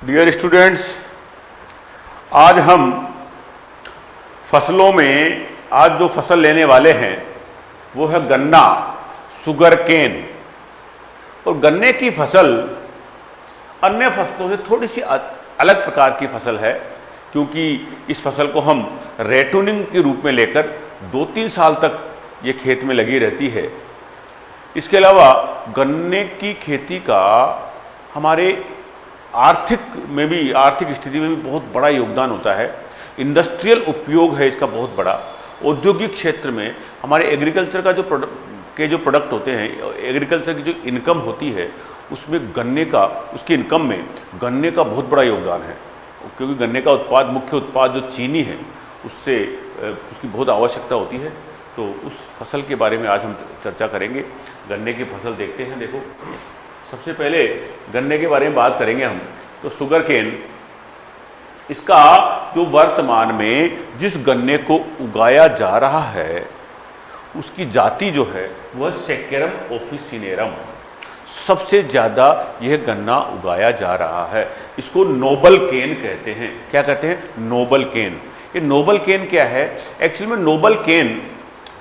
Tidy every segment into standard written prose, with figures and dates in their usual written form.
Dear students, आज हम फसलों में आज जो फसल लेने वाले हैं वो है गन्ना, शुगर केन। और गन्ने की फसल अन्य फसलों से थोड़ी सी अलग प्रकार की फसल है, क्योंकि इस फसल को हम रेटूनिंग के रूप में लेकर 2-3 साल तक ये खेत में लगी रहती है। इसके अलावा गन्ने की खेती का हमारे आर्थिक स्थिति में भी बहुत बड़ा योगदान होता है। इंडस्ट्रियल उपयोग है इसका बहुत बड़ा। औद्योगिक क्षेत्र में हमारे एग्रीकल्चर का जो प्रोडक्ट होते हैं, एग्रीकल्चर की जो इनकम होती है उसमें उसकी इनकम में गन्ने का बहुत बड़ा योगदान है, क्योंकि गन्ने का मुख्य उत्पाद जो चीनी है उससे उसकी बहुत आवश्यकता होती है। तो उस फसल के बारे में आज हम चर्चा करेंगे। गन्ने की फसल देखते हैं। देखो, सबसे पहले गन्ने के बारे में बात करेंगे हम। तो शुगर केन, इसका जो वर्तमान में जिस गन्ने को उगाया जा रहा है उसकी जाति जो है वह सेकेरम ऑफिसिनेरम, सबसे ज़्यादा यह गन्ना उगाया जा रहा है। इसको नोबल केन कहते हैं। क्या कहते हैं? नोबल केन। ये नोबल केन क्या है? एक्चुअली में नोबल केन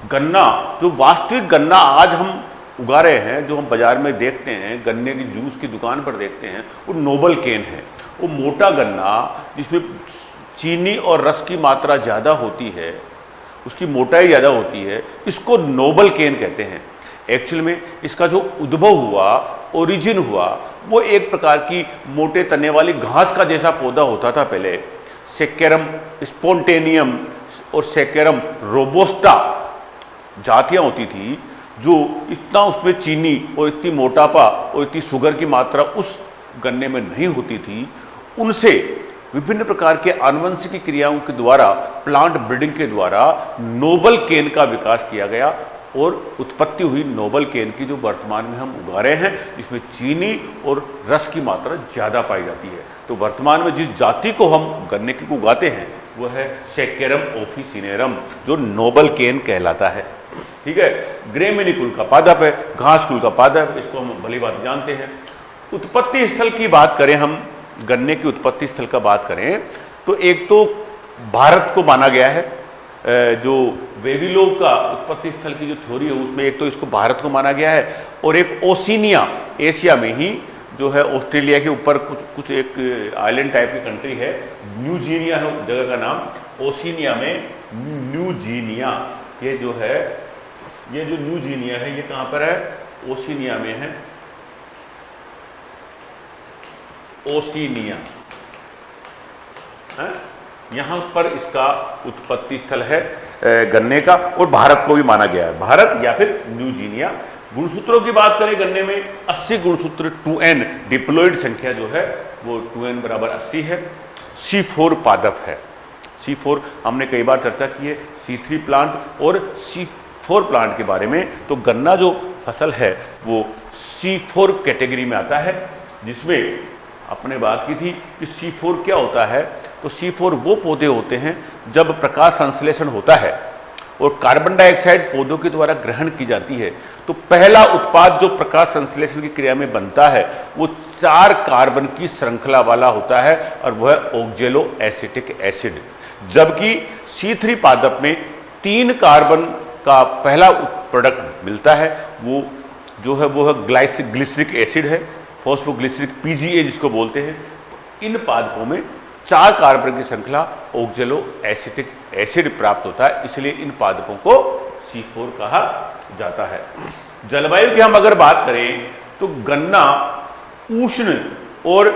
गन्ना, जो वास्तविक गन्ना आज हम उगा रहे हैं, जो हम बाजार में देखते हैं, गन्ने की जूस की दुकान पर देखते हैं, वो नोबल केन है। वो मोटा गन्ना जिसमें चीनी और रस की मात्रा ज़्यादा होती है, उसकी मोटाई ज़्यादा होती है, इसको नोबल केन कहते हैं। एक्चुअल में इसका जो उद्भव हुआ, ओरिजिन हुआ, वो एक प्रकार की मोटे तने वाली घास का जैसा पौधा होता था पहले। सेकेरम स्पोंटेनियम और सेकेरम रोबोस्टा जातियाँ होती थी, जो इतना उसमें चीनी और इतनी मोटापा और इतनी शुगर की मात्रा उस गन्ने में नहीं होती थी। उनसे विभिन्न प्रकार के आनुवंशिक क्रियाओं के द्वारा, प्लांट ब्रीडिंग के द्वारा नोबल केन का विकास किया गया और उत्पत्ति हुई नोबल केन की, जो वर्तमान में हम उगा रहे हैं, जिसमें चीनी और रस की मात्रा ज़्यादा पाई जाती है। तो वर्तमान में जिस जाति को हम गन्ने की उगाते हैं वह है सेकेरम ऑफिसिनेरम, जो नोबल केन कहलाता है। ठीक है। ग्रेमिनी कुल का पादप है, घास कुल का पादप, इसको हम भली बात जानते हैं। उत्पत्ति स्थल की बात करें, हम गन्ने की उत्पत्ति स्थल का बात करें तो एक तो भारत को माना गया है। जो वेविलोव का उत्पत्ति स्थल की जो थ्योरी है उसमें एक तो इसको भारत को माना गया है, और एक ओशिनिया, एशिया में ही जो है, ऑस्ट्रेलिया के ऊपर कुछ एक आइलैंड टाइप की कंट्री है, न्यूजीनिया है जगह का नाम। ओशिनिया में न्यूजीनिया, ये जो है, ये जो न्यूजीनिया है ये कहाँ पर है? ओशिनिया में है। ओशिनिया है, यहाँ पर इसका उत्पत्ति स्थल है गन्ने का, और भारत को भी माना गया है, भारत या फिर न्यूजीनिया। गुणसूत्रों की बात करें गन्ने में 80 गुणसूत्र, 2n डिप्लॉइड संख्या जो है वो 2n बराबर 80 है। C4 पादप है। C4 हमने कई बार चर्चा की है, C3 प्लांट और C4 प्लांट के बारे में। तो गन्ना जो फसल है वो C4 कैटेगरी में आता है, जिसमें आपने बात की थी कि C4 क्या होता है। तो C4 वो पौधे होते हैं जब प्रकाश संश्लेषण होता है और कार्बन डाइऑक्साइड पौधों के द्वारा ग्रहण की जाती है, तो पहला उत्पाद जो प्रकाश संश्लेषण की क्रिया में बनता है वो 4 कार्बन की श्रृंखला वाला होता है, और वह है ऑक्जेलो एसिटिक एसिड। जबकि C3 पादप में 3 कार्बन का पहला प्रोडक्ट मिलता है, वो जो है वो है ग्लिसरिक एसिड है, फॉस्फोग्लिसरिक PGA जिसको बोलते हैं। इन पादपों में 4 कार्बन की श्रृंखला ऑक्जेलो एसिटिक एसिड प्राप्त होता है, इसलिए इन पादपों को C4 कहा जाता है। जलवायु की हम अगर बात करें तो गन्ना उष्ण और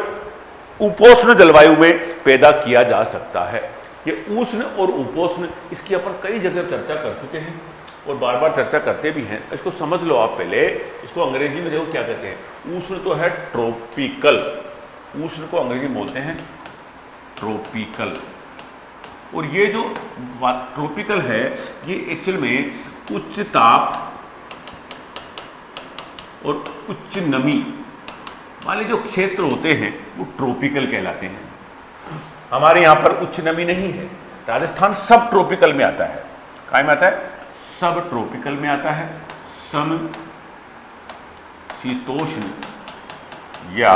उपोष्ण जलवायु में पैदा किया जा सकता है। ये उष्ण और उपोष्ण, इसकी अपन कई जगह चर्चा कर चुके हैं और बार बार चर्चा करते भी हैं। इसको समझ लो आप पहले। इसको अंग्रेजी में देखो क्या कहते हैं। उष्ण तो है ट्रॉपिकल, उष्ण को अंग्रेजी में बोलते हैं ट्रॉपिकल। और ये जो ट्रॉपिकल है ये एक्चुअल में उच्च ताप और उच्च नमी वाले जो क्षेत्र होते हैं वो ट्रॉपिकल कहलाते हैं। हमारे यहाँ पर उच्च नमी नहीं है। राजस्थान सब ट्रॉपिकल में आता है। कहाँ में आता है? सब ट्रॉपिकल में आता है। सम शीतोष्ण या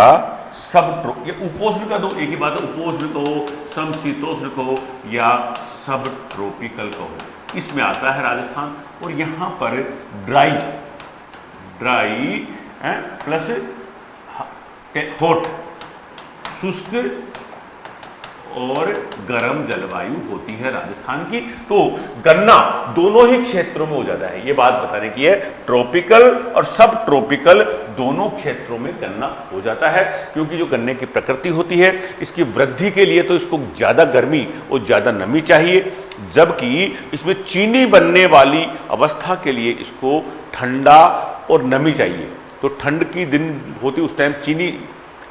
ये उपोष्ण का दो, एक ही बात है, उपोष्ण कहो, समशीतोष्ण कहो या सब ट्रॉपिकल कहो, इसमें आता है राजस्थान। और यहाँ पर ड्राई प्लस हॉट, शुष्क और गर्म जलवायु होती है राजस्थान की। तो गन्ना दोनों ही क्षेत्रों में हो जाता है, ये बात बताने की है। ट्रॉपिकल और सब ट्रॉपिकल दोनों क्षेत्रों में गन्ना हो जाता है, क्योंकि जो गन्ने की प्रकृति होती है, इसकी वृद्धि के लिए तो इसको ज़्यादा गर्मी और ज़्यादा नमी चाहिए, जबकि इसमें चीनी बनने वाली अवस्था के लिए इसको ठंडा और नमी चाहिए। तो ठंड की दिन होती उस टाइम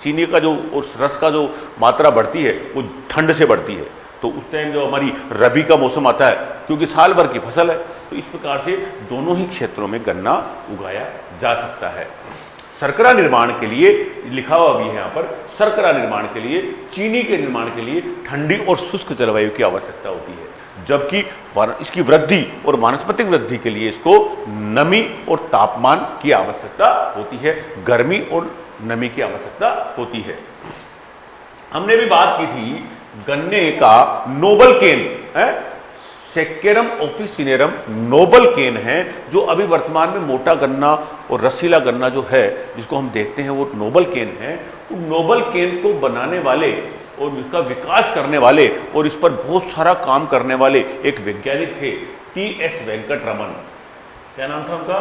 चीनी का जो उस रस का जो मात्रा बढ़ती है वो ठंड से बढ़ती है। तो उस टाइम जो हमारी रबी का मौसम आता है, क्योंकि साल भर की फसल है, तो इस प्रकार से दोनों ही क्षेत्रों में गन्ना उगाया जा सकता है। शर्करा निर्माण के लिए लिखा हुआ भी है यहाँ पर, शर्करा निर्माण के लिए, चीनी के निर्माण के लिए ठंडी और शुष्क जलवायु की आवश्यकता होती है, जबकि इसकी वृद्धि और वानस्पतिक वृद्धि के लिए इसको नमी और तापमान की आवश्यकता होती है, गर्मी और नमी की आवश्यकता होती है। हमने भी बात की थी गन्ने का नोबल केन है, सेकेरम ऑफिसिनेरम नोबल केन है, जो अभी वर्तमान में मोटा गन्ना और रसीला गन्ना जो है जिसको हम देखते हैं वो नोबल केन है। उन नोबल केन को बनाने वाले और इसका विकास करने वाले और इस पर बहुत सारा काम करने वाले एक वैज्ञानिक थे, टी.एस. वेंकटरमन। क्या नाम था उनका?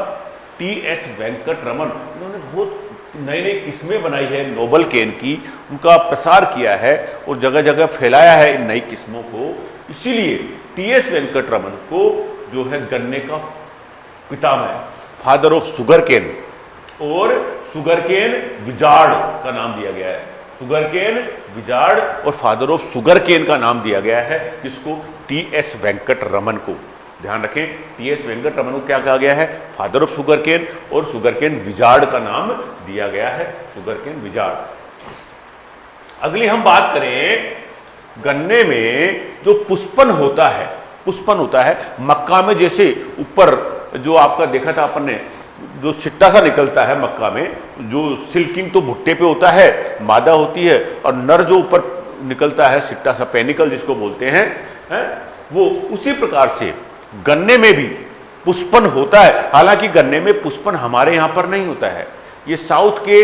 टी.एस. वेंकटरमन। उन्होंने बहुत नई नई किस्में बनाई है नोबल केन की, उनका प्रसार किया है और जगह जगह फैलाया है इन नई किस्मों को। इसीलिए टी.एस. वेंकटरमन को जो है गन्ने का पितामह, फादर ऑफ शुगर केन और शुगर केन विजार्ड का नाम दिया गया है। शुगर केन विजार्ड और फादर ऑफ शुगर केन का नाम दिया गया है, जिसको टी.एस. वेंकटरमन को, ध्यान रखें, टी.एस. वेंकटरमन को क्या कहा गया है? फादर ऑफ शुगर केन, और शुगर केन विजार्ड का नाम दिया गया है, शुगर केन विजार्ड। अगली हम बात करें गन्ने में जो पुष्पन होता है मक्का में, जैसे ऊपर जो आपका देखा था अपन ने, जो छिट्टा सा निकलता है मक्का में, जो सिल्किंग तो भुट्टे पे होता है, मादा होती है, और नर जो ऊपर निकलता है छिट्टा सा पेनिकल जिसको बोलते हैं, वो उसी प्रकार से गन्ने में भी पुष्पन होता है। हालांकि गन्ने में पुष्पन हमारे यहाँ पर नहीं होता है, ये साउथ के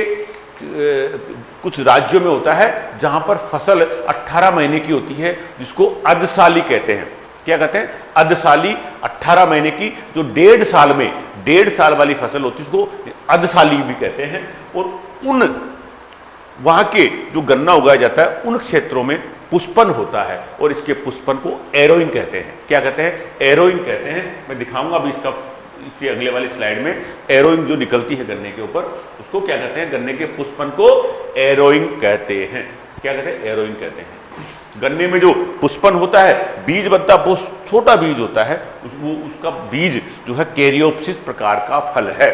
कुछ राज्यों में होता है जहां पर फसल 18 महीने की होती है, जिसको अधसाली कहते हैं। क्या कहते हैं? अधसाली। 18 महीने की जो 1.5 साल वाली फसल होती है उसको अधसाली भी कहते हैं। और उन वहां के जो गन्ना उगाया जाता है उन क्षेत्रों में पुष्पन होता है, और इसके पुष्पन को एरोइन कहते हैं। क्या कहते हैं? एरोइन कहते हैं। मैं दिखाऊंगा अभी इसका, इससे अगले वाली स्लाइड में, एरोइन जो निकलती है गन्ने के ऊपर, उसको क्या कहते हैं? गन्ने के पुष्पन को एरोइन कहते हैं। क्या कहते हैं? एरोइन कहते हैं। गन्ने में जो पुष्पन होता है, बीज बनता, बहुत छोटा बीज होता है, वो उसका बीज जो है कैरियोप्सिस प्रकार का फल है,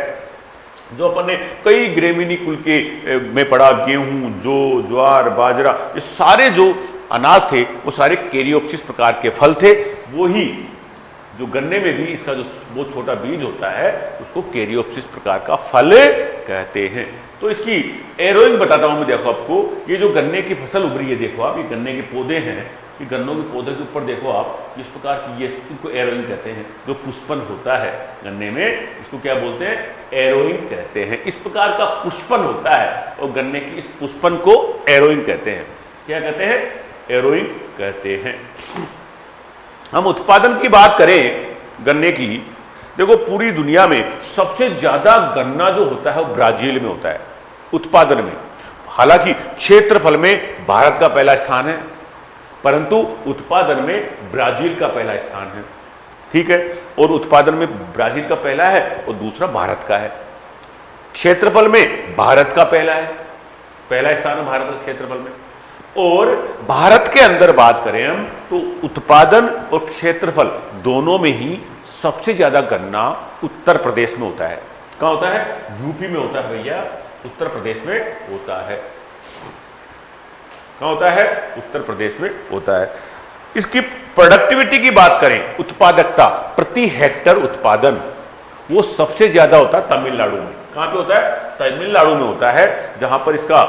जो अपन ने कई ग्रेमिनी कुल के में पढ़ा। गेहूं, जो ज्वार, बाजरा, ये सारे जो अनाज थे वो सारे कैरियोप्सिस प्रकार के फल थे। वो ही जो गन्ने में भी इसका जो वो छोटा बीज होता है उसको कैरियोप्सिस प्रकार का फल कहते हैं। तो इसकी एरोइंग बताता हूं मैं, देखो आपको, ये जो गन्ने की फसल उग रही है, देखो आप, ये गन्ने के पौधे हैं, ये गन्नों के पौधे के ऊपर देखो आप, इस प्रकार की, ये इसको एरोइंग कहते हैं। जो पुष्पन होता है गन्ने में, इसको क्या बोलते हैं? एरोइंग कहते हैं। इस प्रकार का पुष्पन होता है और गन्ने की इस पुष्पन को एरोइंग कहते हैं। क्या कहते हैं? एरोइंग कहते हैं। हम उत्पादन की बात करें गन्ने की, देखो पूरी दुनिया में सबसे ज्यादा गन्ना जो होता है वो ब्राजील में होता है उत्पादन में। हालांकि क्षेत्रफल में भारत का पहला स्थान है, परंतु उत्पादन में ब्राजील का पहला स्थान है। ठीक है, और उत्पादन में ब्राजील का पहला है और दूसरा भारत का है। क्षेत्रफल में भारत का पहला स्थान है भारत के क्षेत्रफल में। और भारत के अंदर बात करें हम तो उत्पादन और क्षेत्रफल दोनों में ही सबसे ज्यादा गन्ना उत्तर प्रदेश में होता है। कहां होता है? यूपी में होता है भैया, उत्तर प्रदेश में होता है। कहां होता है? उत्तर प्रदेश में होता है। इसकी प्रोडक्टिविटी की बात करें, उत्पादकता प्रति हेक्टर उत्पादन, वो सबसे ज्यादा होता है तमिलनाडु में। कहां पे होता है? तमिलनाडु में होता है, जहां पर इसका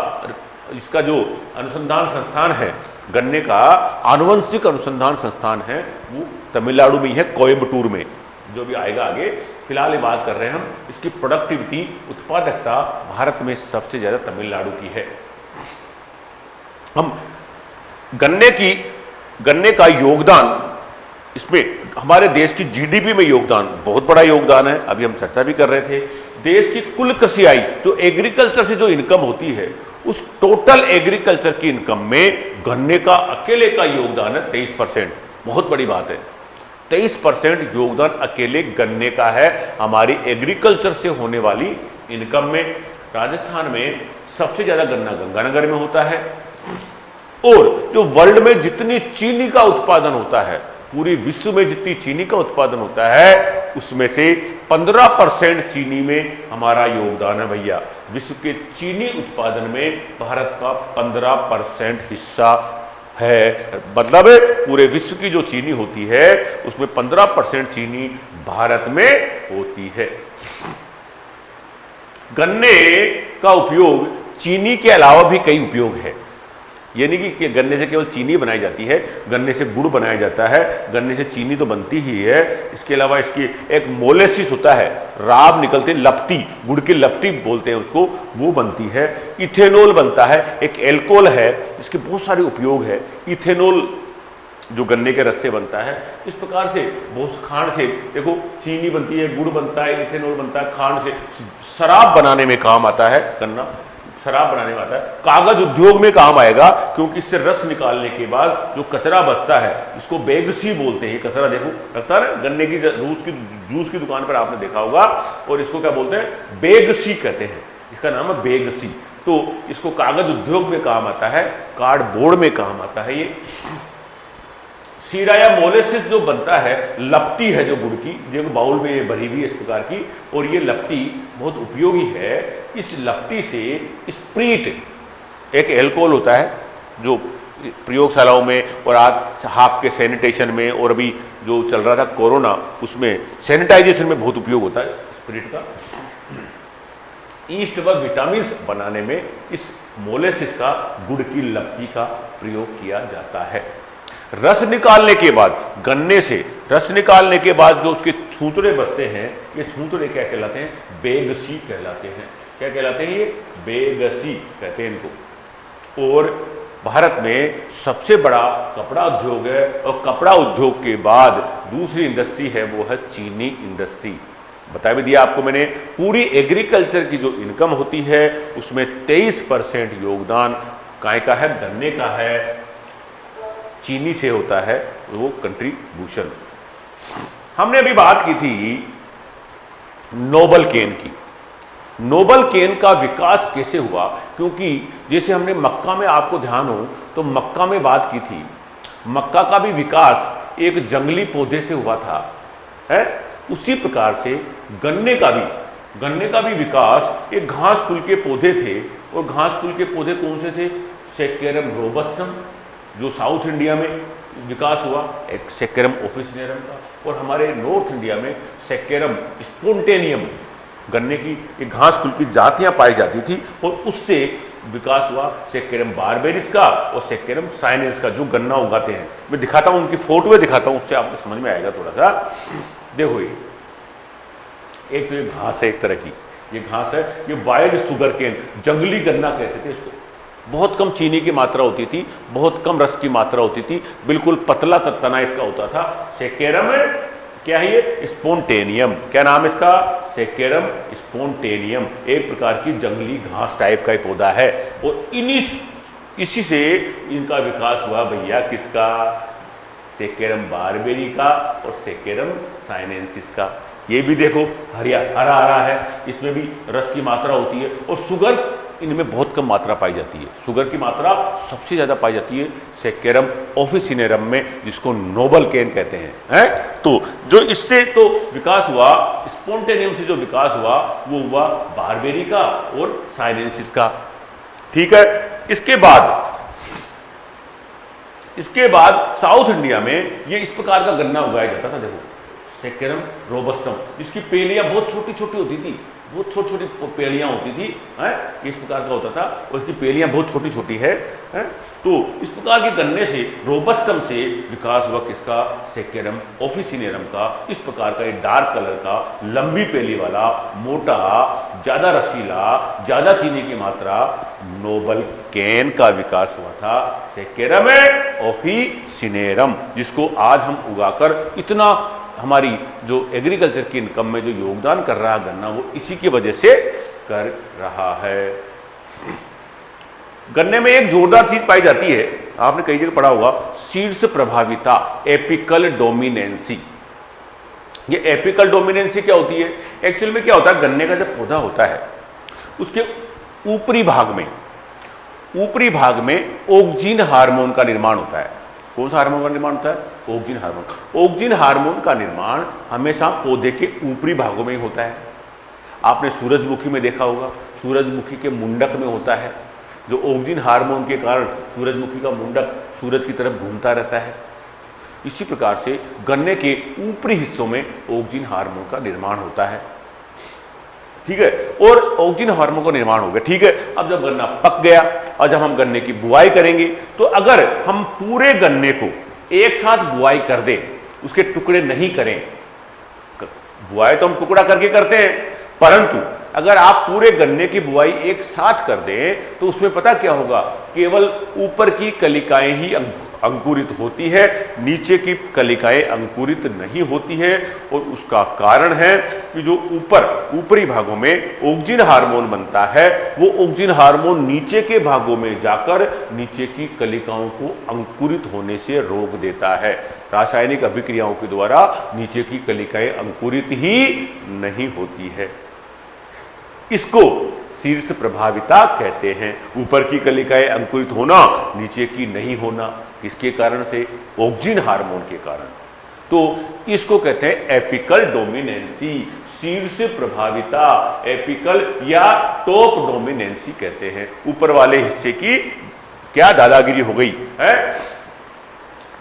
इसका जो अनुसंधान संस्थान है, गन्ने का आनुवंशिक अनुसंधान संस्थान है, वो तमिलनाडु में ही है, कोयम्बटूर में। जो भी आएगा आगे, फिलहाल ये बात कर रहे हैं हम, इसकी प्रोडक्टिविटी, उत्पादकता भारत में सबसे ज्यादा तमिलनाडु की है। हम गन्ने का योगदान, इसमें हमारे देश की जीडीपी में योगदान, बहुत बड़ा योगदान है, अभी हम चर्चा भी कर रहे थे। देश की कुल कृषि आय, जो एग्रीकल्चर से जो इनकम होती है, उस टोटल एग्रीकल्चर की इनकम में गन्ने का अकेले का योगदान है 23%। बहुत बड़ी बात है, 23% योगदान अकेले गन्ने का है हमारी एग्रीकल्चर से होने वाली इनकम में। राजस्थान में सबसे ज्यादा गन्ना गंगानगर में होता है, और जो वर्ल्ड में जितनी चीनी का उत्पादन होता है, पूरी विश्व में जितनी चीनी का उत्पादन होता है, उसमें से 15% चीनी में हमारा योगदान है भैया। विश्व के चीनी उत्पादन में भारत का 15% हिस्सा है। मतलब पूरे विश्व की जो चीनी होती है उसमें 15% चीनी भारत में होती है। गन्ने का उपयोग चीनी के अलावा भी कई उपयोग है। ये नहीं कि गन्ने से केवल चीनी बनाई जाती है, गन्ने से गुड़ बनाया जाता है, गन्ने से चीनी तो बनती ही है, इसके अलावा इसकी एक मोलेसिस होता है, राब निकलते, लपटी, गुड़ की लपटी बोलते हैं उसको, वो बनती है। इथेनॉल बनता है, एक एल्कोहल है, इसके बहुत सारे उपयोग है। इथेनॉल जो गन्ने के रस से बनता है, इस प्रकार से बहुत, खांड से देखो चीनी बनती है, गुड़ बनता है, इथेनॉल बनता है, खांड से शराब बनाने में काम आता है गन्ना, शराब बनाने में आता है। कागज उद्योग में काम आएगा, क्योंकि इससे रस निकालने के बाद जो कचरा बचता है, इसको बेगसी बोलते हैं। ये कचरा देखो लगता है ना, गन्ने की जूस की दुकान पर आपने देखा होगा, और इसको क्या बोलते हैं, बेगसी कहते हैं, इसका नाम है बेगसी। तो इसको कागज उद्योग में काम आता है, कार्डबोर्ड में काम आता है। ये सीरा या मोलेसिस जो बनता है, लपटी है जो गुड़ की, जो बाउल में भरी हुई है इस प्रकार की, और ये लपटी बहुत उपयोगी है। इस लपटी से स्प्रीट, एक एल्कोहल होता है जो प्रयोगशालाओं में और आज आपके सैनिटेशन में, और अभी जो चल रहा था कोरोना, उसमें सैनिटाइजेशन में बहुत उपयोग होता है स्प्रीट का। ईस्ट व विटामिन बनाने में इस मोलेसिस का, गुड़ की लपटी का प्रयोग किया जाता है। रस निकालने के बाद, गन्ने से रस निकालने के बाद जो उसके छूतरे बचते हैं, ये छूतरे क्या कहलाते हैं, बेगसी कहलाते हैं। क्या कहलाते हैं ये, बेगसी कहते हैं इनको। और भारत में सबसे बड़ा कपड़ा उद्योग है, और कपड़ा उद्योग के बाद दूसरी इंडस्ट्री है, वो है चीनी इंडस्ट्री। बता भी दिया आपको मैंने, पूरी एग्रीकल्चर की जो इनकम होती है उसमें 23% योगदान काय का है, गन्ने का है, चीनी से होता है वो कंट्रीब्यूशन। हमने अभी बात की थी नोबल केन की। नोबल केन का विकास कैसे हुआ, क्योंकि जैसे हमने मक्का में, आपको ध्यान हो तो मक्का में बात की थी, मक्का का भी विकास एक जंगली पौधे से हुआ था, है। उसी प्रकार से गन्ने का भी विकास एक घास फूल के पौधे थे। और घास फूल के पौधे कौन से थे, सेकेरम रोबस्टम जो साउथ इंडिया में विकास हुआ, एक सेकेरम ऑफिसिनेरम का, और हमारे नॉर्थ इंडिया में सेकेरम स्पोंटेनियम, गन्ने की एक घास फूल की जातियां पाई जाती थी, और उससे विकास हुआ सेकेरम बारबेरिस का और सेकेरम साइनेंस का, जो गन्ना उगाते हैं। मैं दिखाता हूं, उनकी फोटोएं दिखाता हूं, उससे आपको समझ में आएगा थोड़ा सा। देखो ये एक तो ये घास है, एक तरह की ये घास है, ये वाइल्ड सुगर केन, जंगली गन्ना कहते थे इसको। बहुत कम चीनी की मात्रा होती थी, बहुत कम रस की मात्रा होती थी, बिल्कुल पतला तना इसका होता था। सेकेरम क्या है ये, स्पोंटेनियम, क्या नाम इसका, सेकेरम स्पोंटेनियम, एक प्रकार की जंगली घास टाइप का पौधा है। और इसी से इनका विकास हुआ भैया, किसका, सेकेरम बारबेरी का और सेकेरम साइनेंसिस का। ये भी देखो हरा हरा है, इसमें भी रस की मात्रा होती है, और शुगर इनमें बहुत कम मात्रा पाई जाती है। शुगर की मात्रा सबसे ज्यादा पाई जाती है सेकेरम ऑफिसिनेरम में, जिसको नोबल केन कहते हैं। तो जो इससे तो विकास हुआ, स्पोंटेनियम से जो विकास हुआ वो हुआ बारबेरी का और साइनेंसिस का। ठीक है, इसके बाद साउथ इंडिया में ये इस प्रकार का गन्ना उगाया जाता था। देखो सेकेरम रोबस्टम, जिसकी पेलियां बहुत छोटी छोटी होती थी, बहुत छोटी छोटी पेड़ियाँ होती थी, हैं, इस प्रकार का होता था, और इसकी पेड़ियाँ बहुत छोटी छोटी है, हैं? तो इस प्रकार के गन्ने से, रोबस्टम से विकास हुआ किसका? सेकेरम ऑफिसिनेरम का। इस प्रकार का एक डार्क कलर का, लंबी पेली वाला, मोटा, ज़्यादा रसीला, ज़्यादा चीनी की मात्रा, नोबल केन का विकास हुआ था, सेकेरम ऑफिसिनेरम, जिसको आज हम उगाकर इतना हमारी जो एग्रीकल्चर की इनकम में जो योगदान कर रहा है गन्ना, वो इसी की वजह से कर रहा है। गन्ने में एक जोरदार चीज पाई जाती है, आपने कई जगह पढ़ा होगा, शीर्ष प्रभाविता, एपिकल डोमिनेंसी। ये एपिकल डोमिनेंसी क्या होती है? एक्चुअल में क्या होता है, गन्ने का जब पौधा होता है उसके ऊपरी भाग में ऑक्जिन हार्मोन का निर्माण होता है। कौन सा हार्मोन का निर्माण होता है? Auxin hormone. ऑक्जिन हार्मोन का निर्माण हमेशा पौधे के ऊपरी भागों में ही होता है। आपने सूरजमुखी में देखा होगा, सूरजमुखी के मुंडक में होता है, जो ऑक्जिन हार्मोन के कारण सूरजमुखी का मुंडक सूरज की तरफ घूमता रहता है। इसी प्रकार से गन्ने के ऊपरी हिस्सों में ऑक्जिन हार्मोन का निर्माण होता है, ठीक है। और ऑक्जिन हार्मोन का निर्माण हो गया, ठीक है। अब जब गन्ना पक गया और जब हम गन्ने की बुआई करेंगे, तो अगर हम पूरे गन्ने को एक साथ बुआई कर दें, उसके टुकड़े नहीं करें, बुआई तो हम टुकड़ा करके करते हैं, परंतु अगर आप पूरे गन्ने की बुआई एक साथ कर दें तो उसमें पता क्या होगा, केवल ऊपर की कलिकाएं ही अंकुरित होती है, नीचे की कलिकाएं अंकुरित नहीं होती है। और उसका कारण है कि जो ऊपरी भागों में ऑक्जिन हार्मोन बनता है, वो ऑक्जिन हार्मोन नीचे के भागों में जाकर नीचे की कलिकाओं को अंकुरित होने से रोक देता है। रासायनिक अभिक्रियाओं के द्वारा नीचे की कलिकाएं अंकुरित ही नहीं होती है। इसको शीर्ष प्रभाविता कहते हैं। ऊपर की कलिकाएं अंकुरित होना, नीचे की नहीं होना, किसके कारण से? ऑक्जिन हार्मोन के कारण। तो इसको कहते हैं एपिकल डोमिनेंसी, शीर्ष प्रभाविता, एपिकल या टॉप डोमिनेंसी कहते हैं। ऊपर वाले हिस्से की क्या दादागिरी हो गई है।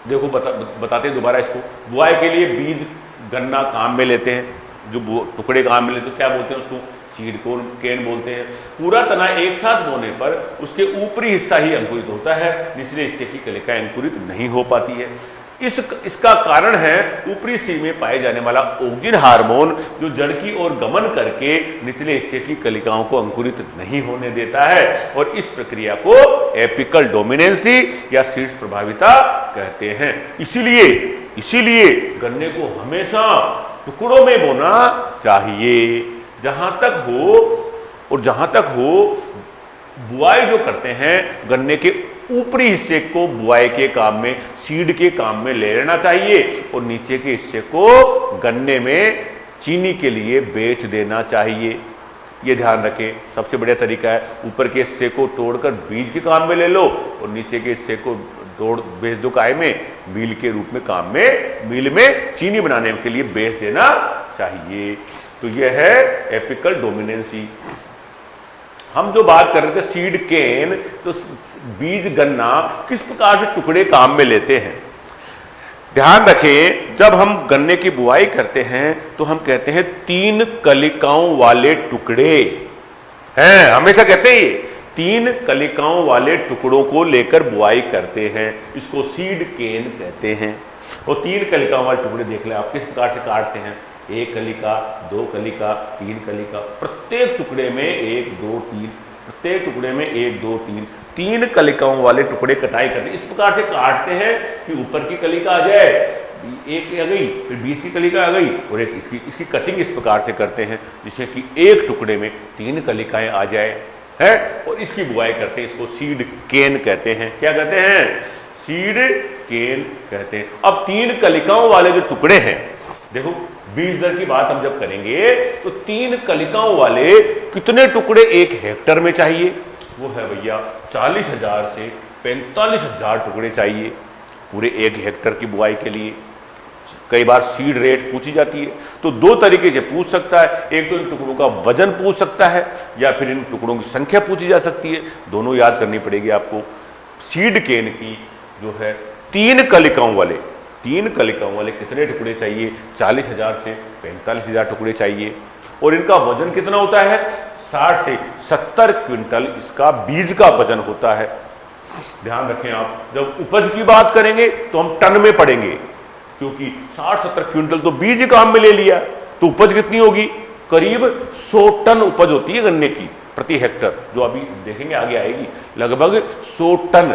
देखो बताते दोबारा इसको। बुआई के लिए बीज गन्ना काम में लेते हैं, जो टुकड़े काम में लेते हैं, क्या बोलते हैं उसको? सीड केन बोलते हैं। पूरा तना एक साथ बोने पर उसके ऊपरी हिस्सा ही अंकुरित होता है, निचले हिस्से की कलिकाएं अंकुरित नहीं हो पाती है। इसका कारण है ऊपरी सिर में पाए जाने वाला ऑक्जिन हार्मोन, जो जड़ की ओर गमन करके निचले हिस्से की कलिकाओं को अंकुरित नहीं होने देता है, और इस प्रक्रिया को एपिकल डोमिनेंसी या शीर्ष प्रभाविता कहते हैं। इसीलिए गन्ने को हमेशा टुकड़ों में बोना चाहिए। जहां तक हो बुआई जो करते हैं, गन्ने के ऊपरी हिस्से को बुआई के काम में, सीड के काम में ले लेना चाहिए, और नीचे के हिस्से को गन्ने में चीनी के लिए बेच देना चाहिए। ये ध्यान रखें, सबसे बढ़िया तरीका है, ऊपर के हिस्से को तोड़कर बीज के काम में ले लो और नीचे के हिस्से को तोड़ बेच दो काय में, मील के रूप में काम में, मील में चीनी बनाने के लिए बेच देना चाहिए। तो यह है एपिकल डोमिनेंसी। हम जो बात कर रहे थे सीड केन, तो बीज गन्ना किस प्रकार से टुकड़े काम में लेते हैं। ध्यान रखें, जब हम गन्ने की बुआई करते हैं तो हम कहते हैं 3 कलिकाओं वाले टुकड़े हैं, हमेशा कहते हैं 3 कलिकाओं वाले टुकड़ों को लेकर बुआई करते हैं, इसको सीड केन कहते हैं। और 3 कलिकाओं वाले टुकड़े देख लें आप किस प्रकार से काटते हैं, 1 कलिका, 2 कलिका, 3 कलिका, प्रत्येक टुकड़े में 1 2 3, प्रत्येक टुकड़े में 1 2 3, 3 कलिकाओं वाले टुकड़े कटाई करते, इस प्रकार से काटते हैं कि ऊपर की कलिका आ जाए, एक आ गई, फिर बीच की कलिका आ गई, और एक इसकी कटिंग इस प्रकार से करते हैं जिससे कि एक टुकड़े में 3 कलिकाएं आ जाए, है, और इसकी बुआई करते हैं। इसको सीड केन कहते हैं। क्या कहते हैं? सीड केन कहते हैं। अब 3 कलिकाओं वाले जो टुकड़े हैं, देखो बीज दर की बात हम जब करेंगे तो 3 कलिकाओं वाले कितने टुकड़े 1 हेक्टर में चाहिए? वो है भैया 40,000 से 45,000 टुकड़े चाहिए पूरे 1 हेक्टर की बुआई के लिए। कई बार सीड रेट पूछी जाती है, तो 2 तरीके से पूछ सकता है, एक तो इन टुकड़ों का वजन पूछ सकता है, या फिर इन टुकड़ों की संख्या पूछी जा सकती है। दोनों याद करनी पड़ेगी आपको। सीड केन की जो है 3 कलिकाओं वाले 3 कलिकाओं वाले कितने टुकड़े चाहिए? 40,000 से 45,000 टुकड़े चाहिए। और इनका वजन कितना होता है? 60 से 70 क्विंटल इसका बीज का वजन होता है। ध्यान रखें आप, जब उपज की बात करेंगे तो हम टन में पढ़ेंगे, क्योंकि 60-70 क्विंटल तो बीज काम में ले लिया, तो उपज कितनी होगी? करीब 100 टन उपज होती है गन्ने की प्रति हेक्टर, जो अभी देखेंगे आगे आएगी। लगभग 100 टन,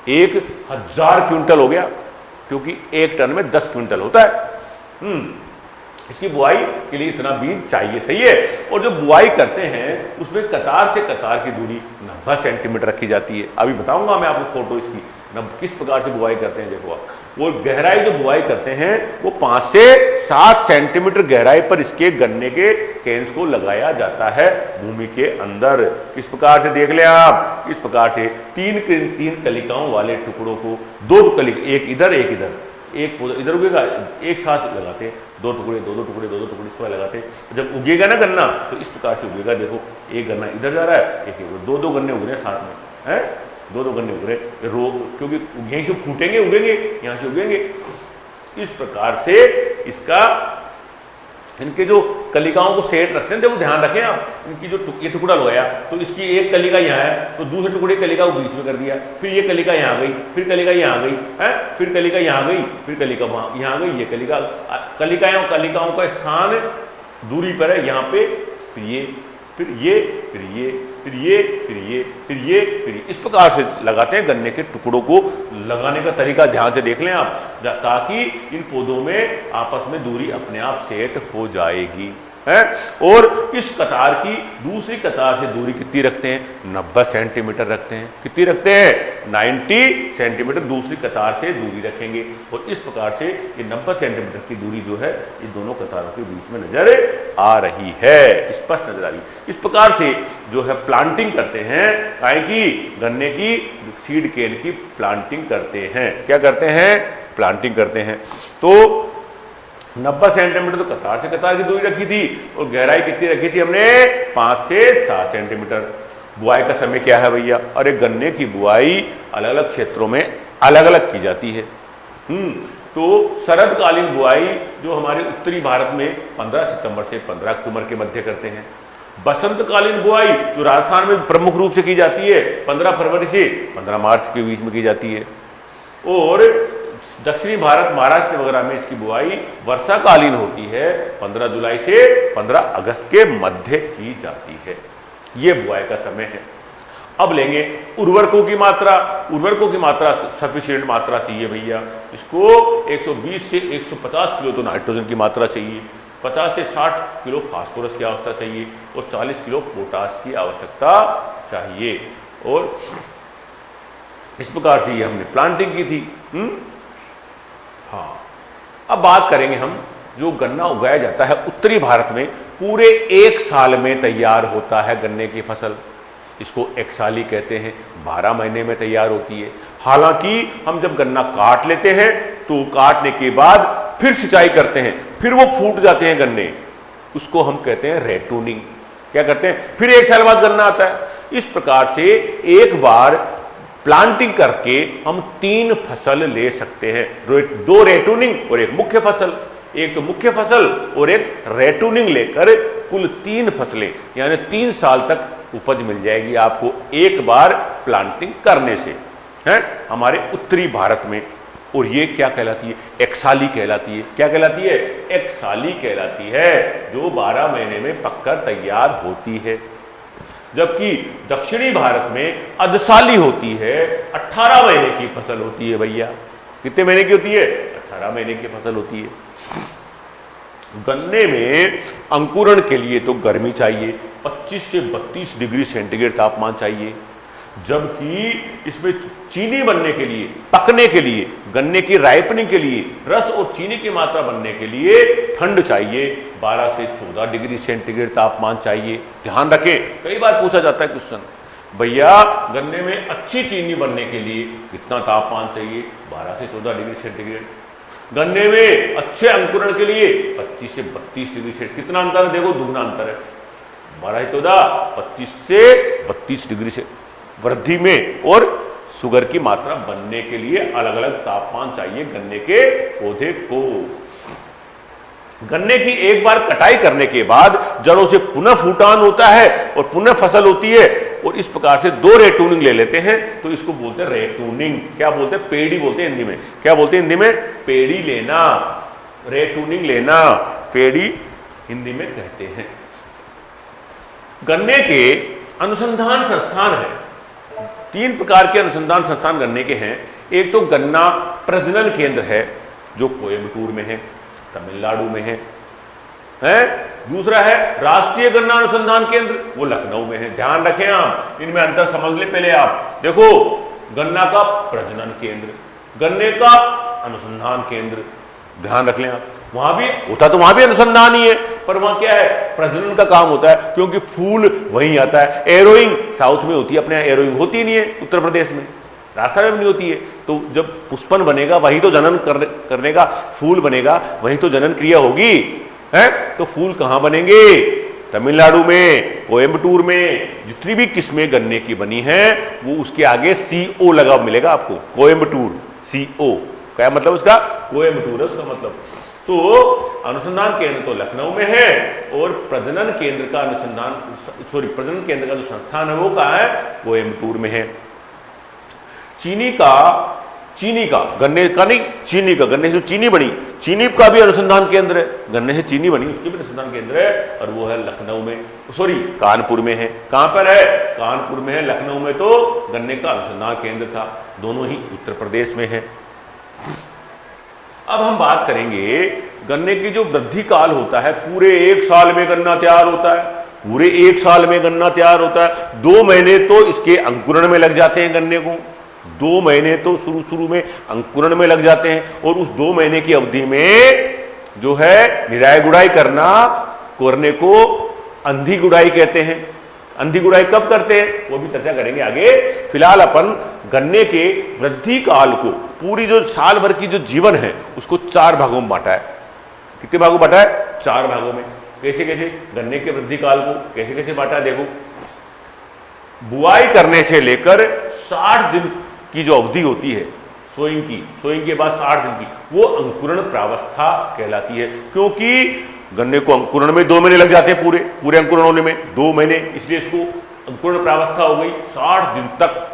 1000 क्विंटल हो गया, क्योंकि 1 टन में 10 क्विंटल होता है। इसकी बुआई के लिए इतना बीज चाहिए, सही है। और जो बुआई करते हैं उसमें कतार से कतार की दूरी 90 सेंटीमीटर रखी जाती है। अभी बताऊंगा मैं आपको फोटो इसकी, किस प्रकार से बुआई करते हैं। देखो आप, वो गहराई जो बुआई करते हैं वो 5 से 7 सेंटीमीटर गहराई पर इसके गन्ने के केन्स को लगाया जाता है भूमि के अंदर। इस प्रकार से देख लें आप, इस प्रकार से 3 कलिकाओं वाले टुकड़ों को, 2 कलिक, एक इधर एक इधर, एक इधर उगेगा, एक साथ लगाते, 2 टुकड़े 2 टुकड़े 2 टुकड़े इस तरह लगाते। जब उगेगा ना गन्ना तो इस प्रकार से उगेगा। देखो, एक गन्ना इधर जा रहा है, एक 2 गन्ने उग रहे हैं साथ में, है 2 गन्ने उग रहे रो, क्योंकि यहीं से फूटेंगे, उगेंगे, यहाँ से उगेंगे। इस प्रकार से इसका, इनके जो कलिकाओं को सेट रखते हैं, देखो ध्यान रखें आप, इनकी जो ये टुकड़ा लगाया तो इसकी एक कलिका यहाँ है, तो दूसरे टुकड़े कलिका को बीच में कर दिया, फिर ये कलिका यहाँ गई, फिर कलिका यहाँ गई, है फिर कलिका यहाँ गई, फिर कलिका वहाँ यहाँ गई। ये कलिकाओं का स्थान दूरी पर है, यहाँ पे, फिर ये, फिर ये, फिर ये, फिर ये, फिर ये, फिर ये, फिर ये। इस प्रकार से लगाते हैं गन्ने के टुकड़ों को। लगाने का तरीका ध्यान से देख लें आप, ताकि इन पौधों में आपस में दूरी अपने आप सेट हो जाएगी, है। और इस कतार की दूसरी कतार से दूरी कितनी रखते हैं? 90 सेंटीमीटर रखते हैं। कितनी रखते हैं? 90 सेंटीमीटर दूसरी कतार से दूरी रखेंगे। और इस प्रकार से ये 90 सेंटीमीटर की दूरी जो है ये दोनों कतारों के बीच में नजर आ रही है, स्पष्ट नजर आ रही है। इस प्रकार से जो है प्लांटिंग करते हैं, काहे की? गन्ने की सीड केन की प्लांटिंग करते हैं। क्या करते हैं? प्लांटिंग करते हैं। तो 90 सेंटीमीटर तो कतार से कतार की दूरी रखी थी, और गहराई कितनी रखी थी हमने? 5 से 7 सेंटीमीटर। बुआई का समय क्या है भैया? अरे गन्ने की बुआई अलग अलग क्षेत्रों में अलग अलग की जाती है। तो शरदकालीन बुआई जो हमारे उत्तरी भारत में 15 सितंबर से 15 अक्टूबर के मध्य करते हैं। बसंतकालीन बुआई जो राजस्थान में प्रमुख रूप से की जाती है 15 फरवरी से 15 मार्च के बीच में की जाती है। और दक्षिणी भारत, महाराष्ट्र वगैरह में इसकी बुआई वर्षाकालीन होती है, 15 जुलाई से 15 अगस्त के मध्य की जाती है। ये बुआई का समय है। अब लेंगे उर्वरकों की मात्रा। उर्वरकों की मात्रा सफिशिएंट मात्रा चाहिए भैया। इसको 120 से 150 किलो तो नाइट्रोजन की मात्रा चाहिए, 50 से 60 किलो फास्फोरस की आवश्यकता चाहिए, और 40 किलो पोटास की आवश्यकता चाहिए। और इस प्रकार से ये हमने प्लांटिंग की थी। हाँ, अब बात करेंगे हम, जो गन्ना उगाया जाता है उत्तरी भारत में पूरे 1 साल में तैयार होता है गन्ने की फसल। इसको एकसाली कहते हैं, 12 महीने में तैयार होती है। हालांकि हम जब गन्ना काट लेते हैं तो काटने के बाद फिर सिंचाई करते हैं, फिर वो फूट जाते हैं गन्ने, उसको हम कहते हैं रेटूनिंग। क्या करते हैं? फिर 1 साल बाद गन्ना आता है। इस प्रकार से एक बार प्लांटिंग करके हम 3 फसल ले सकते हैं, 2 रेटूनिंग और 1 मुख्य फसल। एक तो मुख्य फसल और एक रेटूनिंग लेकर कुल 3 फसलें, यानी 3 साल तक उपज मिल जाएगी आपको एक बार प्लांटिंग करने से, है हमारे उत्तरी भारत में। और ये क्या कहलाती है? एकसाली कहलाती है। क्या कहलाती है? एकसाली कहलाती है, जो 12 महीने में पककर तैयार होती है। जबकि दक्षिणी भारत में अधसाली होती है, 18 महीने की फसल होती है भैया। कितने महीने की होती है? 18 महीने की फसल होती है। गन्ने में अंकुरण के लिए तो गर्मी चाहिए, 25 से 32 डिग्री सेंटीग्रेड तापमान चाहिए। जबकि इसमें चीनी बनने के लिए, पकने के लिए, गन्ने की राइपनिंग के लिए, रस और चीनी की मात्रा बनने के लिए ठंड चाहिए, 12 से 14 डिग्री सेंटीग्रेड तापमान चाहिए। ध्यान रखें, कई बार पूछा जाता है क्वेश्चन, भैया गन्ने में अच्छी चीनी बनने के लिए कितना तापमान चाहिए? 12 से 14 डिग्री सेंटीग्रेड। गन्ने में अच्छे अंकुरण के लिए 25 से 32 डिग्री सेंटीग्रेड। कितना अंतर है? देखो दुगना अंतर है, 12 से 14, 25 से 32 डिग्री से वृद्धि में और शुगर की मात्रा बनने के लिए अलग अलग तापमान चाहिए गन्ने के पौधे को। गन्ने की एक बार कटाई करने के बाद जड़ों से पुनः फूटान होता है और पुनः फसल होती है, और इस प्रकार से दो रेटूनिंग ले लेते हैं, तो इसको बोलते हैं रेटूनिंग। क्या बोलते हैं? पेड़ी बोलते हैं हिंदी में। क्या बोलते हैं हिंदी में? पेड़ी लेना, रेटूनिंग लेना, पेड़ी हिंदी में कहते हैं। गन्ने के अनुसंधान संस्थान है, 3 प्रकार के अनुसंधान संस्थान गन्ने के हैं। एक तो गन्ना प्रजनन केंद्र है जो कोयम्बटूर में है, तमिलनाडु में है। दूसरा है राष्ट्रीय गन्ना अनुसंधान केंद्र, वो लखनऊ में है। ध्यान रखें आप, इनमें अंतर समझ ले पहले आप। देखो, गन्ना का प्रजनन केंद्र, गन्ने का अनुसंधान केंद्र, ध्यान रख लें आप। वहां भी होता तो वहां भी अनुसंधान ही है, पर वहां क्या है? प्रजनन का काम होता है, क्योंकि फूल वहीं आता है। एरोइंग साउथ में होती है, अपने यहाँ एरोइंग होती नहीं है, उत्तर प्रदेश में, राजस्थान में भी नहीं होती है। तो जब पुष्पन बनेगा वहीं तो जनन करने का, फूल बनेगा वहीं तो जनन क्रिया होगी, है? तो फूल कहां बनेंगे? तमिलनाडु में, कोयम्बटूर में। जितनी भी किस्में गन्ने की बनी हैं वो उसके आगे CO लगा मिलेगा आपको, कोयम्बटूर, CO। क्या मतलब उसका? कोयम्बटूर है उसका मतलब। तो अनुसंधान केंद्र तो लखनऊ में है, और प्रजनन केंद्र का प्रजनन केंद्र का जो संस्थान है वो कहाँ है? कोयम्बटूर में है। चीनी का, गन्ने का नहीं, चीनी का, गन्ने से चीनी बनी, चीनी का भी अनुसंधान केंद्र है, गन्ने से चीनी बनी उसकी भी अनुसंधान केंद्र है, और वो है लखनऊ में, कानपुर में है। कहां पर है? कानपुर में है। लखनऊ में तो गन्ने का अनुसंधान केंद्र था, दोनों ही उत्तर प्रदेश में है। अब हम बात करेंगे गन्ने की जो वृद्धि काल होता है, पूरे 1 साल में गन्ना तैयार होता है, पूरे 1 साल में गन्ना तैयार होता है। 2 महीने तो इसके अंकुरण में लग जाते हैं गन्ने को, 2 महीने तो शुरू में अंकुरण में लग जाते हैं, और उस 2 महीने की अवधि में जो है निराई गुड़ाई करने को अंधी गुड़ाई कहते हैं। अंधी गुड़ाई कब करते हैं वो भी चर्चा करेंगे आगे। फिलहाल अपन गन्ने के वृद्धि काल को, पूरी जो साल भर की जो जीवन है उसको 4 भागों में बांटा है। कितने भागों में बांटा है? 4 भागों में। कैसे कैसे? गन्ने के वृद्धि काल को कैसे कैसे बांटा है देखो। बुआई करने से लेकर 60 दिन की जो अवधि होती है सोइंग के बाद 60 दिन की, वो अंकुरण प्रावस्था कहलाती है। क्योंकि गन्ने को अंकुरण में 2 महीने लग जाते हैं, पूरे अंकुरण होने में 2 महीने, इसलिए इसको अंकुरण प्रावस्था हो गई 60 दिन तक।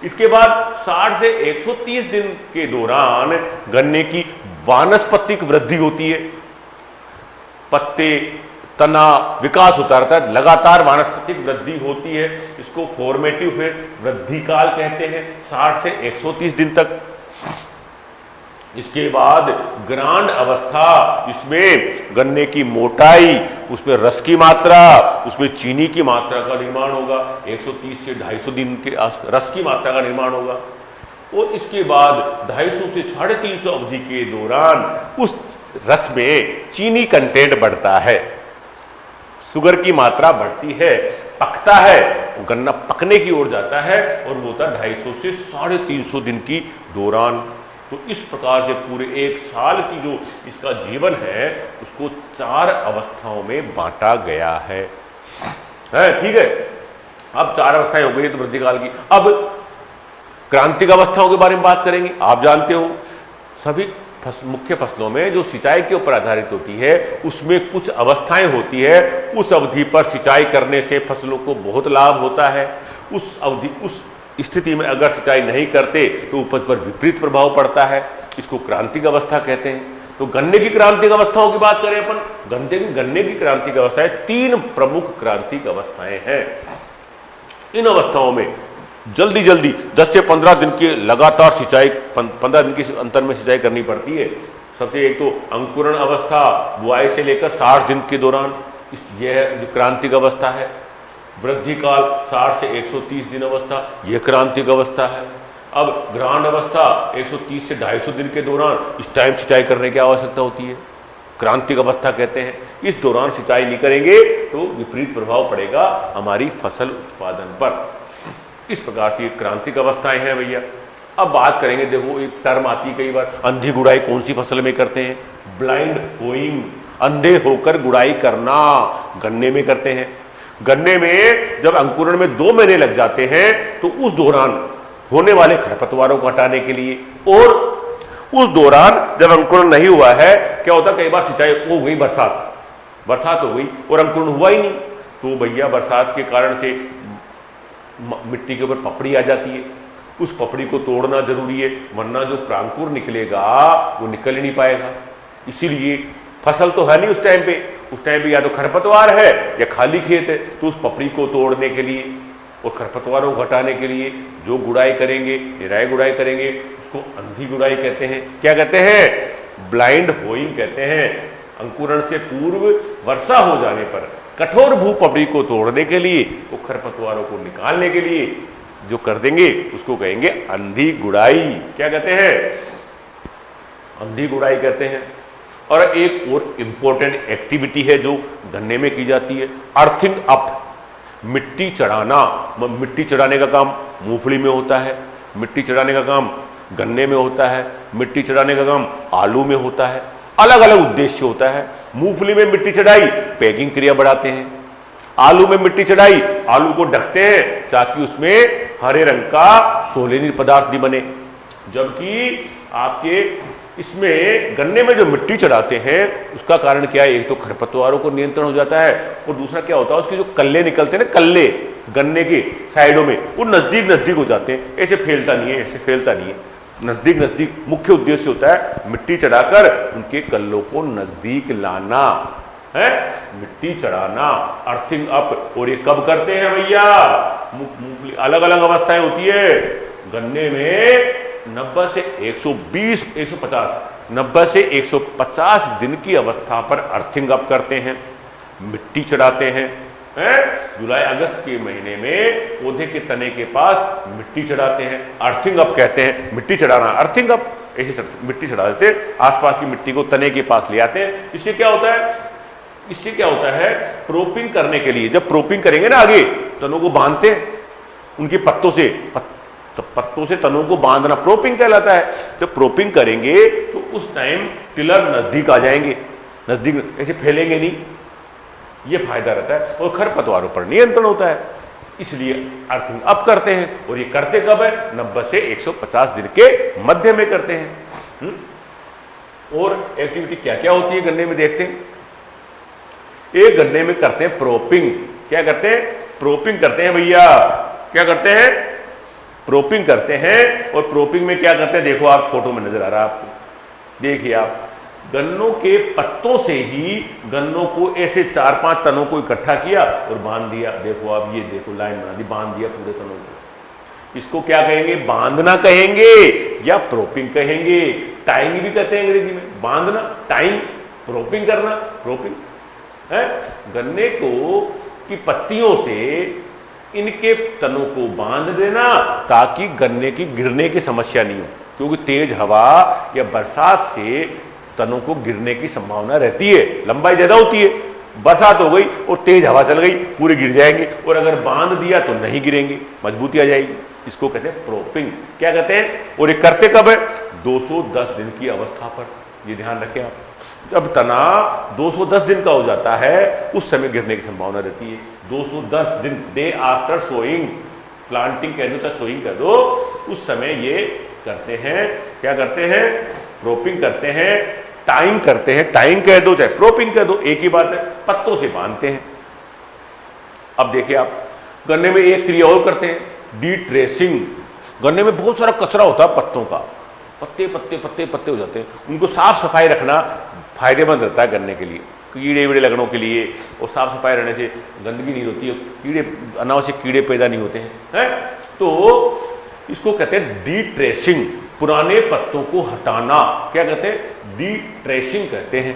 इसके बाद 60 से 130 दिन के दौरान गन्ने की वानस्पतिक वृद्धि होती है, पत्ते, तना विकास होता रहता है, लगातार वानस्पतिक वृद्धि होती है। इसको फॉर्मेटिव वृद्धि काल कहते हैं, 60 से 130 दिन तक। इसके बाद ग्रांड अवस्था, इसमें गन्ने की मोटाई, उसमें रस की मात्रा, उसमें चीनी की मात्रा का निर्माण होगा। 130 से 250 दिन के रस की मात्रा का निर्माण होगा। और इसके बाद 250 से 350 अवधि के दौरान उस रस में चीनी कंटेंट बढ़ता है, शुगर की मात्रा बढ़ती है, पकता है, गन्ना पकने की ओर जाता है, और वो होता है 250 से 350 दिन की दौरान। तो इस प्रकार से पूरे 1 साल की जो इसका जीवन है उसको 4 अवस्थाओं में बांटा गया है। ठीक है। अब 4 अवस्थाएं हो गई तो वृद्धि काल की। अब क्रांतिक अवस्थाओं के बारे में बात करेंगे। आप जानते हो सभी मुख्य फसलों में जो सिंचाई के ऊपर आधारित होती है उसमें कुछ अवस्थाएं होती है। उस अवधि पर सिंचाई करने से फसलों को बहुत लाभ होता है। उस स्थिति में अगर सिंचाई नहीं करते तो उपज पर विपरीत प्रभाव पड़ता है, इसको क्रांतिक अवस्था कहते हैं। तो गन्ने की क्रांतिक अवस्थाओं की बात करें अपन, गन्ने की क्रांतिक अवस्थाएं 3 प्रमुख क्रांतिक अवस्थाएं हैं। इन अवस्थाओं में जल्दी 10 से 15 दिन की लगातार सिंचाई, 15 दिन के अंतर में सिंचाई करनी पड़ती है। सबसे एक तो अंकुरण अवस्था, बुआई से लेकर 60 दिन के दौरान, यह जो क्रांतिक अवस्था है। वृद्धि काल 60 से 130 दिन अवस्था, यह क्रांतिक अवस्था है। अब ग्रांड अवस्था 130 से 250 दिन के दौरान, इस टाइम सिंचाई करने की आवश्यकता होती है, क्रांतिक अवस्था कहते हैं। इस दौरान सिंचाई नहीं करेंगे तो विपरीत प्रभाव पड़ेगा हमारी फसल उत्पादन पर। इस प्रकार से क्रांतिक अवस्थाएं हैं भैया। अब बात करेंगे, देखो एक टर्म आती है कई बार, अंधी गुड़ाई कौन सी फसल में करते हैं? ब्लाइंड होइंग, अंधे होकर गुड़ाई करना गन्ने में करते हैं। गन्ने में जब अंकुरण में 2 महीने लग जाते हैं तो उस दौरान होने वाले खरपतवारों को हटाने के लिए। और उस दौरान जब अंकुरण नहीं हुआ है, क्या होता है, कई बार सिंचाई हो गई, बरसात हो गई और अंकुरण हुआ ही नहीं, तो भैया बरसात के कारण से मिट्टी के ऊपर पपड़ी आ जाती है, उस पपड़ी को तोड़ना जरूरी है, वरना जो प्रांकुर निकलेगा वो निकल ही नहीं पाएगा। इसीलिए फसल तो है नहीं उस टाइम पे या तो खरपतवार है या खाली खेत है, तो उस पपड़ी को तोड़ने के लिए और खरपतवारों को हटाने के लिए जो गुड़ाई करेंगे, निराई गुड़ाई करेंगे, उसको अंधी गुड़ाई कहते हैं। क्या कहते हैं? ब्लाइंड होइंग कहते हैं। अंकुरण से पूर्व वर्षा हो जाने पर कठोर भूपपड़ी को तोड़ने के लिए, वो खरपतवारों को निकालने के लिए जो कर देंगे उसको कहेंगे अंधी गुड़ाई। क्या कहते हैं? अंधी गुड़ाई कहते हैं। और एक और इंपॉर्टेंट एक्टिविटी है जो गन्ने में की जाती है, अर्थिंग अप, मिट्टी चढ़ाना। मिट्टी चढ़ाने का काम मूंगफली में होता है, मिट्टी चढ़ाने का काम गन्ने में होता है, मिट्टी चढ़ाने का काम आलू में होता है, अलग अलग उद्देश्य होता है। मूंगफली में मिट्टी चढ़ाई पैकिंग क्रिया बढ़ाते हैं, आलू में मिट्टी चढ़ाई आलू को ढकते हैं ताकि उसमें हरे रंग का सोलेनिल पदार्थ भी बने। जबकि आपके इसमें गन्ने में जो मिट्टी चढ़ाते हैं उसका कारण क्या है? एक तो खरपतवारों को नियंत्रण हो जाता है और दूसरा क्या होता है, उसके जो कल्ले निकलते हैं ना, कल्ले गन्ने के साइडों में, वो नजदीक हो जाते हैं, ऐसे फैलता नहीं है, नजदीक मुख्य उद्देश्य होता है मिट्टी चढ़ाकर उनके कल्लों को नजदीक लाना है, मिट्टी चढ़ाना, अर्थिंग अप। और ये कब करते हैं भैया? मूंगफली अलग अलग अवस्थाएं होती है। गन्ने में 90 से 120 150 90 से 150 दिन की अवस्था पर अर्थिंग अप करते हैं, मिट्टी चढ़ाते हैं। जुलाई अगस्त के महीने में पौधे के तने के पास मिट्टी चढ़ाते हैं, अर्थिंग अप कहते हैं। मिट्टी चढ़ाना अर्थिंग अप, ऐसे मिट्टी चढ़ा देते हैं, आसपास की मिट्टी को तने के पास ले आते हैं। इससे क्या होता है? प्रोपिंग करने के लिए, जब प्रोपिंग करेंगे ना, आगे तनों को बांधते हैं उनके पत्तों से तनों को बांधना प्रोपिंग कहलाता है। जब प्रोपिंग करेंगे तो उस टाइम टिलर नजदीक आ जाएंगे, नजदीक ऐसे फैलेंगे नहीं, ये फायदा रहता है। और खरपतवारों पर नियंत्रण होता है, इसलिए अर्थिंग अप करते हैं। और ये करते कब है? 90 से 150 दिन के मध्य में करते हैं। और एक्टिविटी क्या क्या होती है गन्ने में देखते हैं। एक गन्ने में करते हैं प्रोपिंग। क्या करते हैं? प्रोपिंग करते हैं भैया। क्या करते हैं? प्रोपिंग करते हैं। और प्रोपिंग में क्या करते हैं, देखो आप फोटो में नजर आ रहा है आपको, देखिए आप, गन्नों के पत्तों से ही गन्नों को ऐसे 4-5 तनों को इकट्ठा किया और बांध दिया। देखो आप, ये देखो लाइन बना दी, बांध दिया पूरे तनों को। इसको क्या कहेंगे? बांधना कहेंगे या प्रोपिंग कहेंगे। टाइंग भी कहते हैं अंग्रेजी में, बांधना टाइंग, प्रोपिंग करना प्रोपिंग है। गन्ने को की पत्तियों से इनके तनों को बांध देना ताकि गन्ने की गिरने की समस्या नहीं हो, क्योंकि तेज हवा या बरसात से तनों को गिरने की संभावना रहती है, लंबाई ज्यादा होती है। बरसात हो गई और तेज हवा चल गई, पूरे गिर जाएंगे। और अगर बांध दिया तो नहीं गिरेंगे, मजबूती आ जाएगी। इसको कहते हैं प्रोपिंग। क्या कहते हैं? और ये करते कब है? 210 दिन की अवस्था पर। ये ध्यान रखें आप, जब तना 210 दिन का हो जाता है उस समय गिरने की संभावना रहती है। 210 दिन, डे आफ्टर सोइंग, प्लांटिंग कह दो चाहे सोइंग कह दो, उस समय ये करते हैं। क्या करते हैं? प्रोपिंग करते हैं, टाइंग करते हैं, टाइंग कह दो चाहे प्रोपिंग कह दो, एक ही बात है, पत्तों से बांधते हैं। अब देखिए आप, गन्ने में एक क्रिया और करते हैं, डी ट्रेसिंग। गन्ने में बहुत सारा कचरा होता है पत्तों का, पत्ते पत्ते पत्ते पत्ते हो जाते हैं, उनको साफ सफाई रखना फायदेमंद रहता है गन्ने के लिए, कीड़े वीड़े लगनों के लिए। और साफ सफाई रहने से गंदगी नहीं होती है, कीड़े अनावश्यक कीड़े पैदा नहीं होते हैं। तो इसको कहते हैं डी ट्रेसिंग, पुराने पत्तों को हटाना। क्या कहते हैं? डी ट्रेसिंग कहते हैं।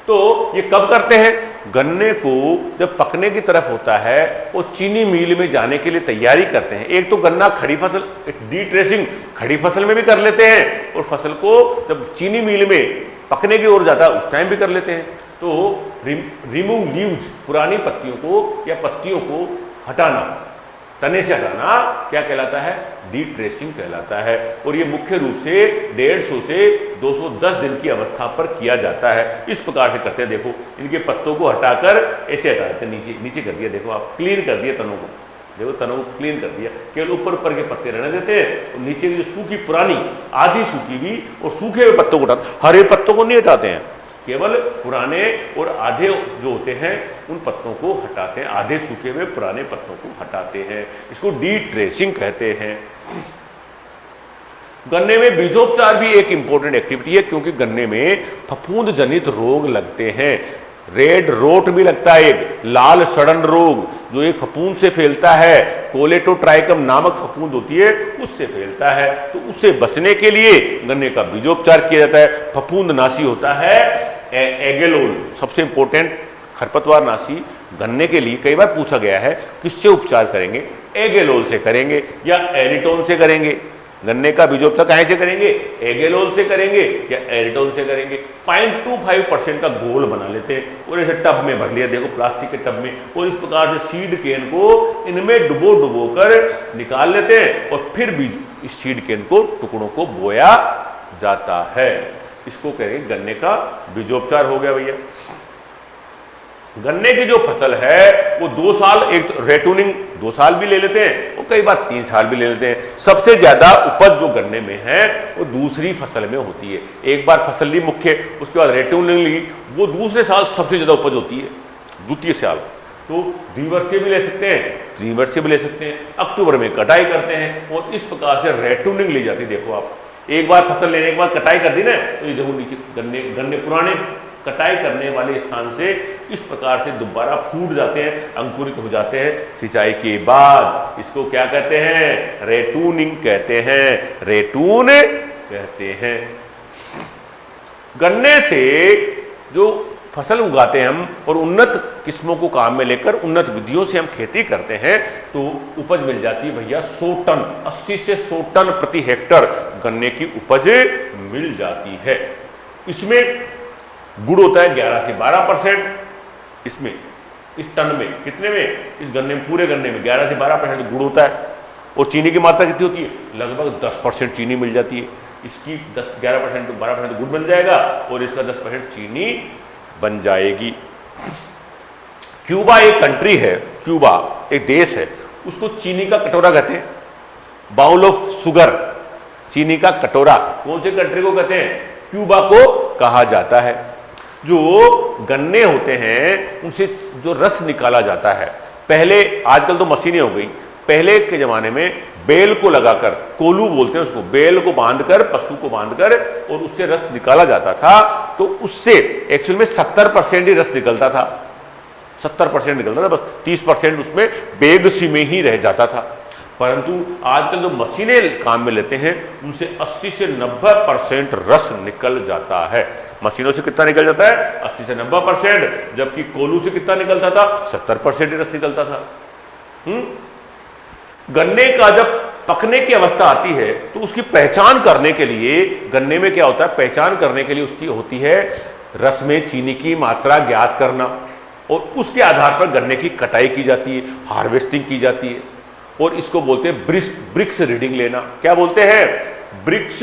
तो ये कब करते हैं? गन्ने को जब पकने की तरफ होता है वो चीनी मिल में जाने के लिए तैयारी करते हैं। एक तो गन्ना खड़ी फसल, डी ट्रेसिंग खड़ी फसल में भी कर लेते हैं, और फसल को जब चीनी मिल में पकने की ओर जाता है उस टाइम भी कर लेते हैं। तो रिमूव लीव्स, पुरानी पत्तियों को या पत्तियों को हटाना, तने से हटाना क्या कहलाता है? डी ट्रेसिंग कहलाता है। और ये मुख्य रूप से 150 से 210 दिन की अवस्था पर किया जाता है। इस प्रकार से करते हैं, देखो इनके पत्तों को हटाकर ऐसे हटा देते हैं, नीचे नीचे कर दिया, देखो आप क्लीन कर दिया तनों को, देखो तनों को क्लीन कर दिया, केवल ऊपर ऊपर के पत्ते रहने देते हैं और नीचे की जो सूखी पुरानी आधी सूखी भी और सूखे हुए पत्तों को उठाते, हरे पत्तों को नहीं हटाते हैं, केवल पुराने और आधे जो होते हैं उन पत्तों को हटाते हैं, आधे सूखे हुए पुराने पत्तों को हटाते हैं। इसको डी ट्रेसिंग कहते हैं। गन्ने में बीजोपचार भी एक इंपॉर्टेंट एक्टिविटी है, क्योंकि गन्ने में फफूंद जनित रोग लगते हैं। रेड रोट भी लगता है, एक लाल सड़न रोग जो एक फफूंद से फैलता है, कोलेटोट्राइकम नामक फफूंद होती है उससे फैलता है। तो उससे बचने के लिए गन्ने का बीजोपचार किया जाता है। फफूंद नाशी होता है एगेलोल, सबसे इंपॉर्टेंट खरपतवार नाशी गन्ने के लिए कई बार पूछा गया है किससे उपचार करेंगे, एगेलोल से करेंगे या एरिटोन से करेंगे। गन्ने का बीजोपचार कहाँ से करेंगे, एगेलोल से करेंगे या एरिटोन से करेंगे। 0.25% का घोल बना लेते हैं और ऐसे टब में भर लिया, देखो प्लास्टिक के टब में, और इस प्रकार से सीड केन को इनमें डुबो कर निकाल लेते हैं और फिर बीज इस सीड केन को टुकड़ों को बोया जाता है। इसको कहेंगे गन्ने का बीजोपचार हो गया भैया। गन्ने की जो फसल है वो 2 साल, एक तो रेटूनिंग 2 साल भी ले लेते हैं और कई बार 3 साल भी ले लेते हैं। सबसे ज्यादा उपज जो गन्ने में है वो दूसरी फसल में होती है। एक बार फसल ली मुख्य, उसके बाद रेटूनिंग ली, वो दूसरे साल सबसे ज्यादा उपज होती है, द्वितीय साल। तो द्विवर्षीय भी ले सकते हैं, त्रिवर्षीय भी ले सकते हैं। अक्टूबर में कटाई करते हैं और इस प्रकार से रेटूनिंग ली जाती है। देखो आप एक बार फसल लेने के बाद कटाई कर दी ना, तो ये देखो नीचे गन्ने पुराने कटाई करने वाले स्थान से इस प्रकार से दोबारा फूट जाते हैं, अंकुरित हो जाते हैं सिंचाई के बाद। इसको क्या कहते हैं, रेटूनिंग कहते हैं, रेटून कहते हैं। गन्ने से जो फसल उगाते हैं हम और उन्नत किस्मों को काम में लेकर उन्नत विधियों से हम खेती करते हैं तो उपज मिल जाती है भैया 100 टन, 80 से 100 टन प्रति हेक्टर गन्ने की उपज मिल जाती है। इसमें गुड़ होता है 11 से 12%। इसमें इस टन में कितने में, इस गन्ने में, पूरे गन्ने में 11 से 12% गुड़ होता है। और चीनी की मात्रा कितनी होती है, लगभग 10% चीनी मिल जाती है। इसकी 11% to 12% गुड़ बन जाएगा और इसका 10% चीनी बन जाएगी। क्यूबा एक कंट्री है, क्यूबा एक देश है, उसको चीनी का कटोरा कहते हैं, बाउल ऑफ शुगर, चीनी का कटोरा। कौन से कंट्री को कहते हैं, क्यूबा को कहा जाता है। जो गन्ने होते हैं उनसे जो रस निकाला जाता है, पहले, आजकल तो मशीनें हो गई, पहले के जमाने में बेल को लगाकर, कोलू बोलते हैं उसको, बेल को बांधकर, पशु को बांधकर और उससे रस निकाला जाता था। तो उससे एक्चुअल में 70% ही रस निकलता था, 70% निकलता था, बस 30% उसमें बेगसी में ही रह जाता था। परंतु आजकल जो मशीनें काम में लेते हैं उनसे 80 से 90% रस निकल जाता है। मशीनों से कितना निकल जाता है, 80 से 90%, जबकि कोलू से कितना निकलता था, 70% ही रस निकलता था। गन्ने का जब पकने की अवस्था आती है तो उसकी पहचान करने के लिए, गन्ने में क्या होता है, पहचान करने के लिए उसकी होती है रस में चीनी की मात्रा ज्ञात करना और उसके आधार पर गन्ने की कटाई की जाती है, हार्वेस्टिंग की जाती है और इसको बोलते हैं ब्रिक्स रीडिंग लेना। क्या बोलते हैं, ब्रिक्स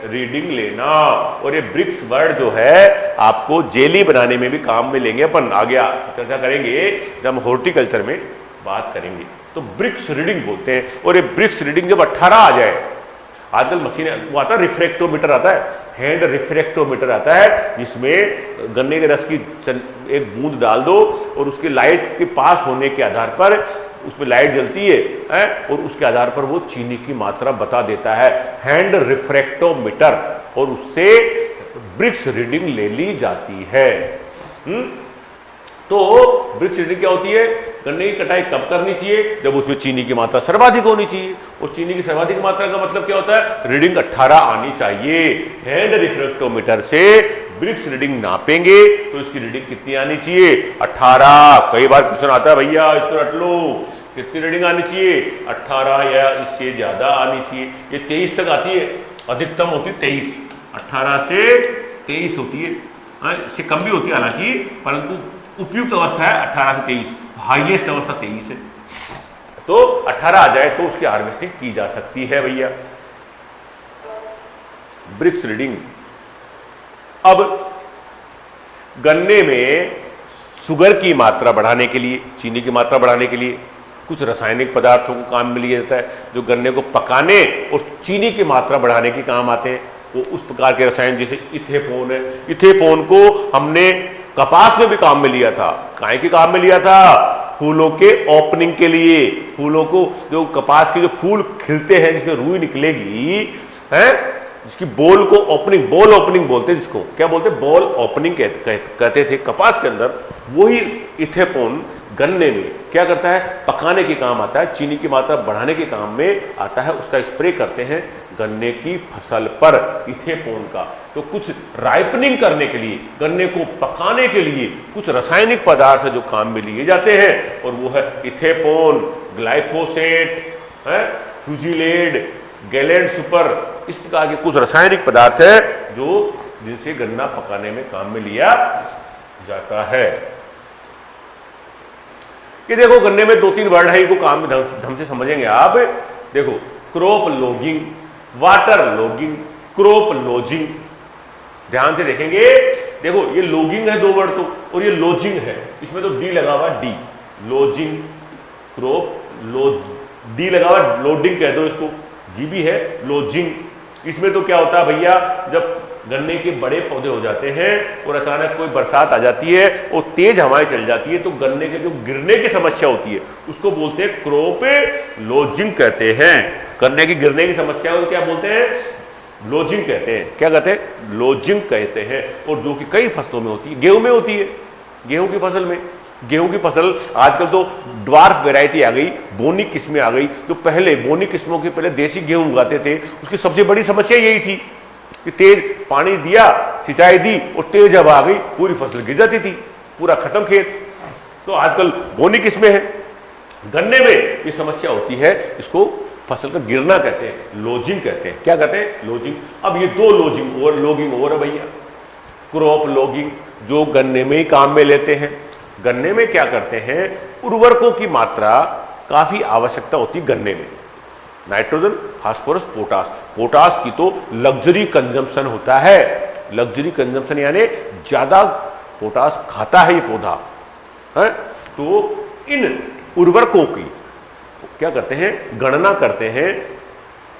रीडिंग लेना। और ये ब्रिक्स वर्ड जो है आपको जेली बनाने में भी काम में लेंगे, अपन आगे चर्चा करेंगे जब हम हॉर्टिकल्चर में बात करेंगे। तो ब्रिक्स रीडिंग बोलते हैं। और ये ब्रिक्स रीडिंग जब 18 आ जाए, आजकल मशीन वो आता है, रिफ्रैक्टोमीटर आता है, हैंड रिफ्रैक्टोमीटर आता है, जिसमें गन्ने के रस की एक बूंद डाल दो और उसके लाइट के पास होने के आधार पर उसमें लाइट जलती है और उसके आधार पर वो चीनी की मात्रा बता देता है, हैंड रिफ्रैक्टोमीटर, और उससे ब्रिक्स रीडिंग ले ली जाती है। तो ब्रिक्स रीडिंग क्या होती है, गन्ने की कटाई कब करनी चाहिए, जब उसमें चीनी की मात्रा सर्वाधिक होनी चाहिए। और चीनी की सर्वाधिक मात्रा का मतलब क्या होता है, रीडिंग 18 आनी चाहिए। हैंड रिफ्रैक्टोमीटर से ब्रिक्स रीडिंग नापेंगे तो इसकी रीडिंग कितनी आनी चाहिए, 18। कई बार क्वेश्चन आता है, भैया इसको रट लो, कितनी रीडिंग आनी चाहिए, 18 या इससे ज्यादा आनी चाहिए। ये 23 तक आती है, अधिकतम होती है 23, 18 से 23 होती है, इससे कम भी होती है हालांकि, परंतु उपयुक्त अवस्था है 18 से 23, हाईएस्ट अवस्था 23 है। तो 18 आ जाए तो उसकी हार्वेस्टिंग की जा सकती है भैया। Brix reading. अब गन्ने में शुगर की मात्रा बढ़ाने के लिए, चीनी की मात्रा बढ़ाने के लिए कुछ रासायनिक पदार्थों को काम में लिया जाता है जो गन्ने को पकाने और चीनी की मात्रा बढ़ाने के काम आते हैं। वो उस प्रकार के रसायन जैसे इथेपोन है, इथेपोन को हमने कपास में भी काम में लिया था। काहे के काम में लिया था? फूलों के ओपनिंग के लिए। फूलों को, जो कपास के जो फूल खिलते हैं जिसमें रुई निकलेगी है, जिसकी बॉल को ओपनिंग, बॉल ओपनिंग बोलते हैं, जिसको क्या बोलते हैं? बॉल ओपनिंग कहते थे कपास के अंदर। वही इथेपोन गन्ने में क्या करता है? पकाने के काम आता है, चीनी की मात्रा बढ़ाने के काम में आता है। उसका स्प्रे करते हैं गन्ने की फसल पर इथेपोन का। तो कुछ राइपनिंग करने के लिए, गन्ने को पकाने के लिए कुछ रासायनिक पदार्थ जो काम में लिए जाते हैं, और वो है इथेपोन, ग्लाइफोसेट है, फ्यूजिलेड, गैलेंट सुपर, इस प्रकार के कुछ रासायनिक पदार्थ है जो जिनसे गन्ना पकाने में काम में लिया जाता है। ये देखो गन्ने में 2-3 वर्ड है, इनको काम में ढंग से समझेंगे आप। देखो crop logging, water logging, crop lodging, ध्यान से देखेंगे। देखो ये लॉगिंग है 2 वर्ड तो, और ये लॉजिंग है, इसमें तो डी लगा हुआ, डी, लॉजिंग, क्रॉप डी लगा हुआ, लोडिंग कह दो इसको, जी भी है, लॉजिंग। इसमें तो क्या होता है भैया, जब गन्ने के बड़े पौधे हो जाते हैं और अचानक कोई बरसात आ जाती है और तेज हवाएं चल जाती है, तो गन्ने के जो गिरने की समस्या होती है उसको बोलते हैं क्रॉप लॉजिंग कहते हैं। गन्ने की गिरने की समस्या को क्या बोलते हैं? लॉजिंग कहते हैं। क्या कहते हैं? लॉजिंग कहते हैं। और जो कि कई फसलों में होती है, गेहूं में होती है, गेहूं की फसल में। गेहूं की फसल आजकल तो ड्वार्फ वैरायटी आ गई, बोनी किस्में आ गई। जो पहले बोनी किस्मों के पहले देसी गेहूं उगाते थे, उसकी सबसे बड़ी समस्या यही थी कि तेज पानी दिया, सिंचाई दी और तेज हवा आ गई, पूरी फसल गिर जाती थी, पूरा खत्म खेत। तो आजकल बोनी किस्में हैं। गन्ने में ये समस्या होती है, इसको फसल का गिरना कहते हैं, लॉजिंग कहते हैं। क्या कहते हैं? लॉजिंग। अब ये 2 लॉजिंग और लॉगिंग और है भैया। क्रॉप लॉगिंग जो गन्ने में ही काम में लेते हैं। गन्ने में क्या करते हैं? उर्वरकों की मात्रा काफी आवश्यकता होती है गन्ने में। Nitrogen, phosphorus, potash. पोटास की तो लग्जरी कंजम्पशन होता है। लग्जरी कंजम्पशन यानी ज्यादा पोटास खाता है ये पौधा है। तो इन उर्वरकों की क्या करते हैं? गणना करते हैं।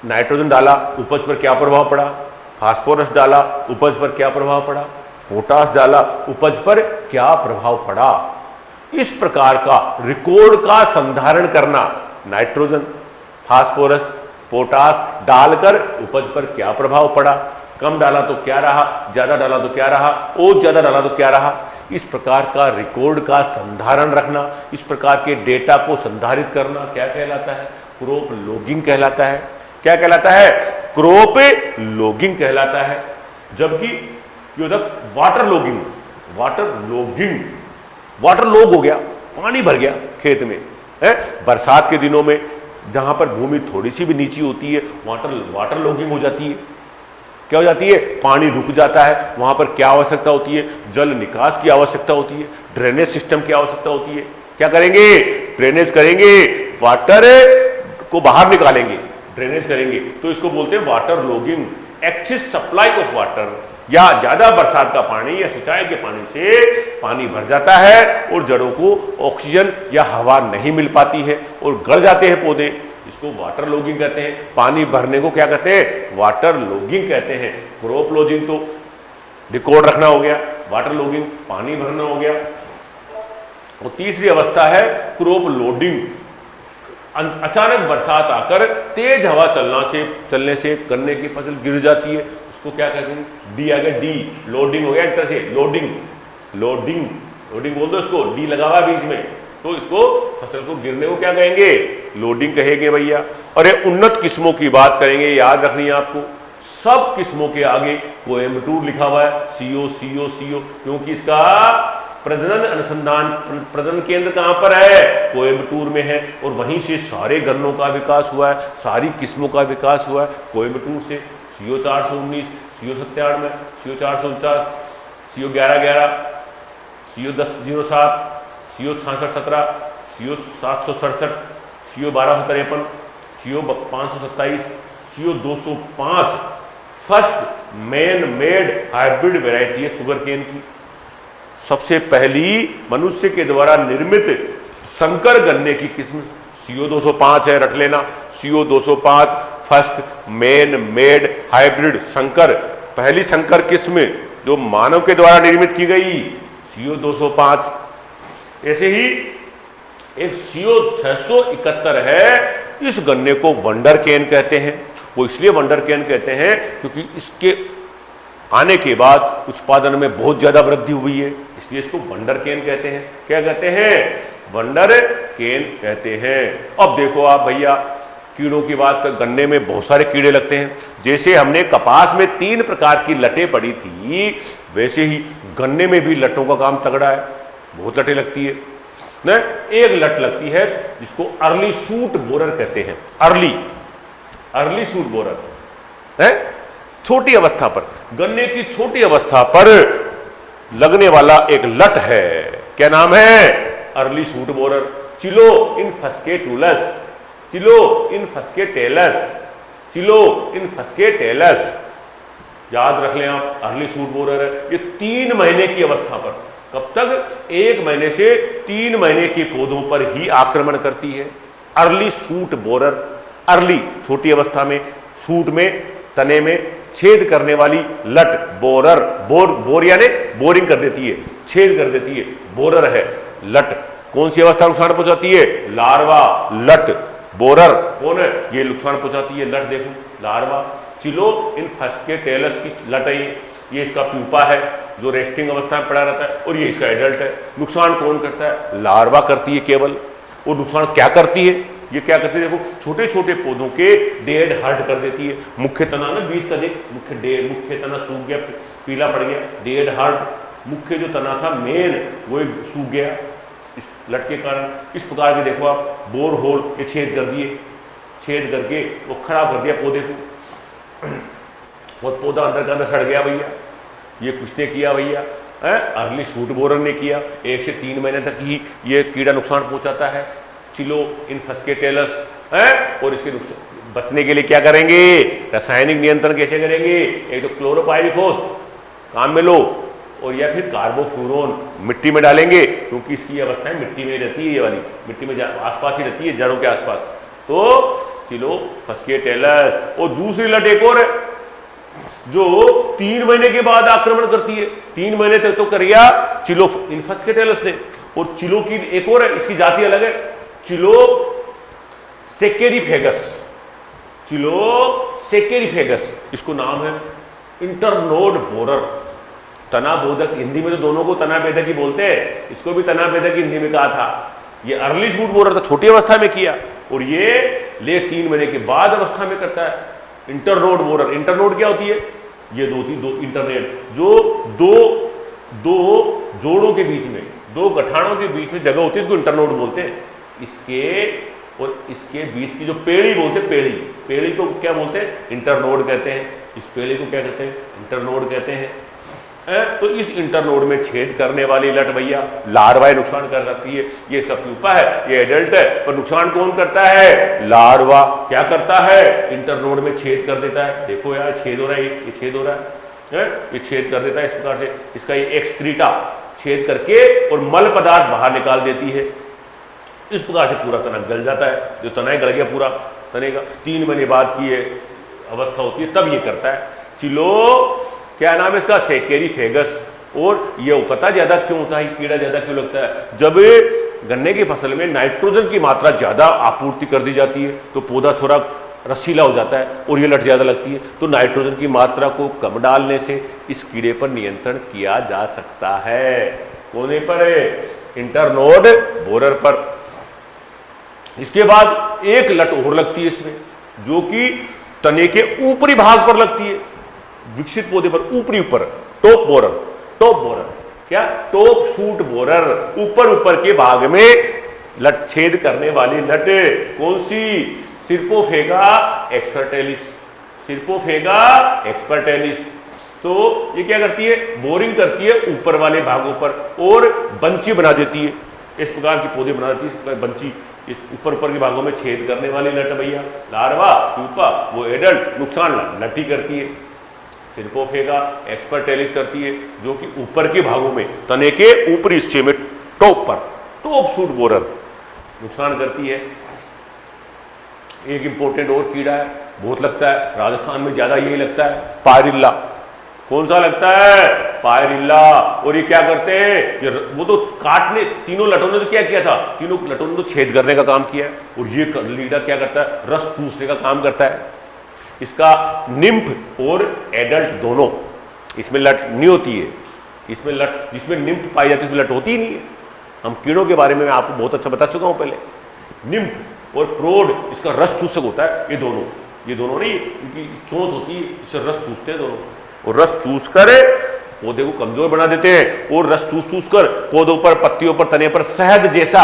नाइट्रोजन डाला, उपज पर क्या प्रभाव पड़ा? फास्फोरस डाला, उपज पर क्या प्रभाव पड़ा? पोटास डाला, उपज पर क्या प्रभाव पड़ा? इस प्रकार का रिकॉर्ड का संधारण करना, नाइट्रोजन, फास्फोरस, पोटास डालकर उपज पर क्या प्रभाव पड़ा, कम डाला तो क्या रहा, ज्यादा डाला तो क्या रहा, और ज्यादा डाला तो क्या रहा, इस प्रकार का रिकॉर्ड का संधारण रखना, इस प्रकार के डेटा को संधारित करना क्या कहलाता है? क्रॉप लॉगिंग कहलाता है। क्या कहलाता है? क्रॉप लॉगिंग कहलाता है। जबकि वाटर लॉगिंग, वाटर लॉग हो गया, पानी भर गया खेत में है। बरसात के दिनों में जहां पर भूमि थोड़ी सी भी नीची होती है, वाटर लॉगिंग हो जाती है। क्या हो जाती है? पानी रुक जाता है। वहां पर क्या आवश्यकता होती है? जल निकास की आवश्यकता होती है, ड्रेनेज सिस्टम की आवश्यकता होती है। क्या करेंगे? ड्रेनेज करेंगे, वाटर को बाहर निकालेंगे, ड्रेनेज करेंगे। तो इसको बोलते हैं water logging. Excess supply of water, या ज्यादा बरसात का पानी या सिंचाई के पानी से पानी भर जाता है और जड़ों को ऑक्सीजन या हवा नहीं मिल पाती है और गल जाते हैं पौधे, इसको वाटर लॉगिंग कहते हैं। पानी भरने को क्या कहते हैं? वाटर लॉगिंग कहते हैं। क्रॉप लॉजिंग तो रिकॉर्ड रखना हो गया, वाटर लॉगिंग पानी भरना हो गया। और तीसरी अवस्था है क्रॉप लोडिंग। अचानक बरसात आकर तेज हवा चलने से गन्ने की फसल गिर जाती है, उसको क्या कहते हैं? डी आ गया, डी लोडिंग हो गया। एक तरह से लोडिंग बोल दो इसको, डी लगा हुआ बीच में, तो इसको फसल को गिरने को क्या कहेंगे? लोडिंग कहेंगे भैया। और ये उन्नत किस्मों की बात करेंगे, याद रखनी है आपको, सब किस्मों के आगे कोयम्बटूर लिखा हुआ है, CO, क्योंकि इसका प्रजनन अनुसंधान, प्रजनन केंद्र कहां पर है? कोयम्बटूर में है। और वहीं से सारे गन्नों का विकास हुआ है, सारी किस्मों का विकास हुआ है कोयम्बटूर से। CO 419, CO 97, CO 449, CO 1111, CO 1007, CO 6617, CO 767, CO 1253, CO 527, CO 205 first man made hybrid variety है शुगर केन की। सबसे पहली मनुष्य के द्वारा निर्मित संकर गन्ने की किस्म CO205 है, रट लेना। CO205 first main made hybrid संकर, पहली संकर किस्म जो मानव के द्वारा निर्मित की गई, CO205। ऐसे ही एक CO671 है, इस गन्ने को वंडर केन कहते हैं। वो इसलिए वंडर केन कहते हैं क्योंकि इसके आने के बाद उत्पादन में बहुत ज्यादा वृद्धि हुई है, इसलिए इसको वंडर केन कहते हैं। क्या कहते हैं? वंडर केन कहते हैं। अब देखो आप भैया, कीड़ों की बात कर, गन्ने में बहुत सारे कीड़े लगते हैं। जैसे हमने कपास में 3 प्रकार की लटें पड़ी थी, वैसे ही गन्ने में भी लटों का काम तगड़ा है, बहुत लटें लगती है न। एक लट लगती है जिसको अर्ली शूट बोरर कहते हैं। अर्ली शूट बोरर है, छोटी अवस्था पर, गन्ने की छोटी अवस्था पर लगने वाला एक लट है। क्या नाम है? Early shoot borer. Chilo infuscatellus, Chilo infuscatellus, Chilo infuscatellus, याद रख लें आप, अर्ली शूट बोरर है। ये 3 महीने की अवस्था पर, कब तक? 1 महीने से 3 महीने के पौधों पर ही आक्रमण करती है अर्ली शूट बोरर। अर्ली छोटी अवस्था में, शूट में, तने में छेद करने वाली लट बोरर। बोर यानी बोरिंग कर देती है, छेद कर देती है, बोरर है लट। कौन सी अवस्था नुकसान पहुंचाती है? लार्वा लट। बोरर कौन है? ये नुकसान पहुंचाती है लट। देखो लार्वा। चिलो इनफस्केटेलस की लट है ये इसका प्यूपा है जो रेस्टिंग अवस्था में पड़ा रहता है, और ये इसका एडल्ट है। नुकसान कौन करता है? लार्वा करती है केवल। और नुकसान क्या करती है? ये क्या करती है? देखो, छोटे छोटे पौधों के डेड हर्ट कर देती है। मुख्य तना ना, बीच का देख, मुख्य तना सूख गया, पीला पड़ गया, डेड हर्ट। मुख्य जो तना था मेन, वो सूख गया इस लट के कारण। इस प्रकार के देखो आप, बोर होल ये छेद कर दिए, छेद करके वो खराब कर दिया पौधे को, और पौधा अंदर का अंदर सड़ गया भैया। ये किसने किया भैया? अर्ली शूट बोरर ने किया। 1 से 3 महीने तक ही ये कीड़ा नुकसान पहुंचाता है, चिलो इनफस्केटेलस है। और इसके बचने के लिए क्या करेंगे? रासायनिक नियंत्रण कैसे करेंगे? एक तो क्लोरोपाइरिफॉस काम में लो, और या फिर कार्बोफ्यूरॉन मिट्टी में डालेंगे, क्योंकि इसकी अवस्थाएं मिट्टी में रहती है, ये वाली मिट्टी में आसपास ही रहती है, जड़ों के आसपास। तो चिलो फस्केटेलस। और दूसरी लट एक और है जो 3 महीने के बाद आक्रमण करती है। 3 महीने तक तो करिया चिलो इनफस्केटेलस ने। और चिलो की एक और है, इसकी जाति अलग है, चिलो सेकेरिफेगस। चिलो सेकेरिफेगस इसको नाम है। इंटरनोड बोरर, तना बोधक, हिंदी में तो दोनों को तना बेधक ही बोलते हैं, इसको भी तना बेधक हिंदी में कहा था। ये अर्ली शूट बोरर था, छोटी अवस्था में किया, और ये ले 3 महीने के बाद अवस्था में करता है इंटरनोड बोरर। इंटरनोड क्या होती है? ये दो इंटरनेट, जो दो जोड़ों के बीच में, 2 गठानों के बीच में जगह होती है, इसको इंटरनोड बोलते हैं। इसके और इसके बीच की जो पेड़ी बोलते हैं, पेड़ी को क्या बोलते हैं? इंटरनोड कहते हैं। इस पेड़ी को क्या कहते हैं? इंटरनोड कहते हैं। तो इस इंटरनोड में छेद करने वाली लट भैया लार्वा नुकसान कर सकती है। ये इसका प्यूपा है, ये एडल्ट है, पर नुकसान कौन करता है? लार्वा। क्या करता है? इंटरनोड में छेद कर देता है। देखो यार, छेद हो रहा है, ये छेद हो रहा है, ये छेद कर देता है इस प्रकार से। इसका ये एक्सक्रीटा छेद करके और मल पदार्थ बाहर निकाल देती है। इस प्रकार से पूरा तना गल जाता है। जो तना गल गया पूरा तने का, 3 महीने बाद की ये अवस्था होती है, तब ये करता है। चिलो, क्या नाम है इसका? सेकेरिफेगस। और ये पता ज्यादा क्यों होता है, कीड़ा ज्यादा क्यों लगता है? जब गन्ने की फसल में नाइट्रोजन की मात्रा ज्यादा आपूर्ति कर दी जाती है तो पौधा थोड़ा रसीला हो जाता है और ये लट ज्यादा लगती है। तो नाइट्रोजन की मात्रा को कम डालने से इस कीड़े पर नियंत्रण किया जा सकता है। कोने पर? इंटरनोड बोरर पर। इसके बाद एक लट और लगती है इसमें, जो कि तने के ऊपरी भाग पर लगती है, विकसित पौधे पर ऊपरी ऊपर, टॉप बोरर। टॉप बोरर क्या? टॉप शूट बोरर, ऊपर के भाग में लट छेद करने वाली लट। कौन सी? सिर्पोफेगा एक्सपर्टेलिस। सिर्पोफेगा एक्सपर्टेलिस। तो ये क्या करती है? बोरिंग करती है ऊपर वाले भागों पर और बंची बना देती है। इस प्रकार की पौधे बना देती है बंची, ऊपर के भागों में छेद करने वाली लट भैया। लार्वा, प्यूपा, वो एडल्ट, नुकसान लटी करती है। सिर्पोफेगा एक्सपर्टेलिस करती है, जो कि ऊपर के भागों में, तने के ऊपरी हिस्से में, टॉप पर, टॉप शूट बोरर नुकसान करती है। एक इंपॉर्टेंट और कीड़ा है, बहुत लगता है राजस्थान में, ज्यादा यही लगता है, पायरिल्ला। कौन सा लगता है? पायरिल्ला। और ये क्या करते हैं, ये वो तो काटने, तीनों लटों ने तो क्या किया था, तीनों लटों ने तो छेद करने का काम किया है, और ये लीडर क्या करता है, रस चूसने का काम करता है। इसका निम्फ और एडल्ट दोनों, इसमें लट नहीं होती है, इसमें लट, जिसमें निम्फ पाई जाती है उसमें लट होती ही नहीं है। हम कीड़ों के बारे में मैं आपको बहुत अच्छा बता चुका हूं पहले। निम्फ और प्रौढ़ इसका रस चूसक होता है, ये दोनों नहीं, इनकी चोंच होती है, इससे रस चूसते हैं दोनों, और रस चूस कर पौधे को कमजोर बना देते हैं, और रस चूस कर पौधों पर, पत्तियों पर, तने पर शहद जैसा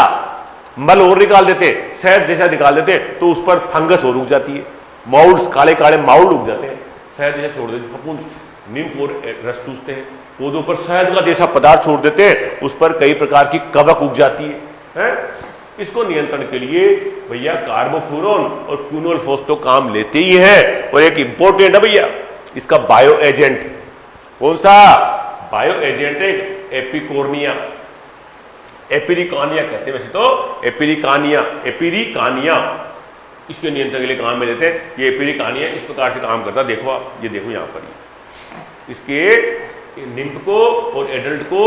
मल और निकाल देते, शहद जैसा निकाल देते, तो उस पर फंगस और उग जाती है, माउल्स, काले काले माउल उग जाते हैं, शहद जैसा छोड़ देते फफूंद। निम्फ और रस चूसते हैं, पौधों पर शहद का जैसा पदार्थ छोड़ देते हैं, उस पर कई प्रकार की कवक उग जाती है? इसको नियंत्रण के लिए भैया कार्बोफ्यूरॉन और क्विनोलफॉस तो काम लेते ही हैं, और एक इंपॉर्टेंट है भैया इसका बायो एजेंट। कौन सा बायो एजेंट है? एपिकोर्निया, एपिरिकानिया कहते हैं वैसे तो, एपिरिकानिया इसके नियंत्रण के लिए काम में लेते हैं। ये एपिरिकानिया इस प्रकार से काम करता है, देखो आप, ये देखो यहां पर, इसके निम्फ को और एडल्ट को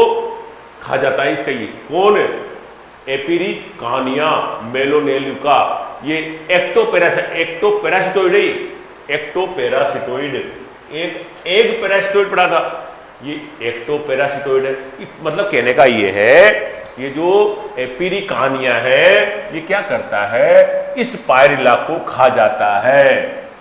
खा जाता है इसका, ये कौन है? एपिरिकानिया मेलोनेलुका। ये एक्टोपैरासिटोइड है, एक्टोपैरासिटोइड, एक पैरासिटोइड पड़ा था, ये एक्टोपैरासिटोइड है। मतलब कहने का ये है, ये जो एपिरिकानिया है ये क्या करता है, इस पायरिल्ला को खा जाता है।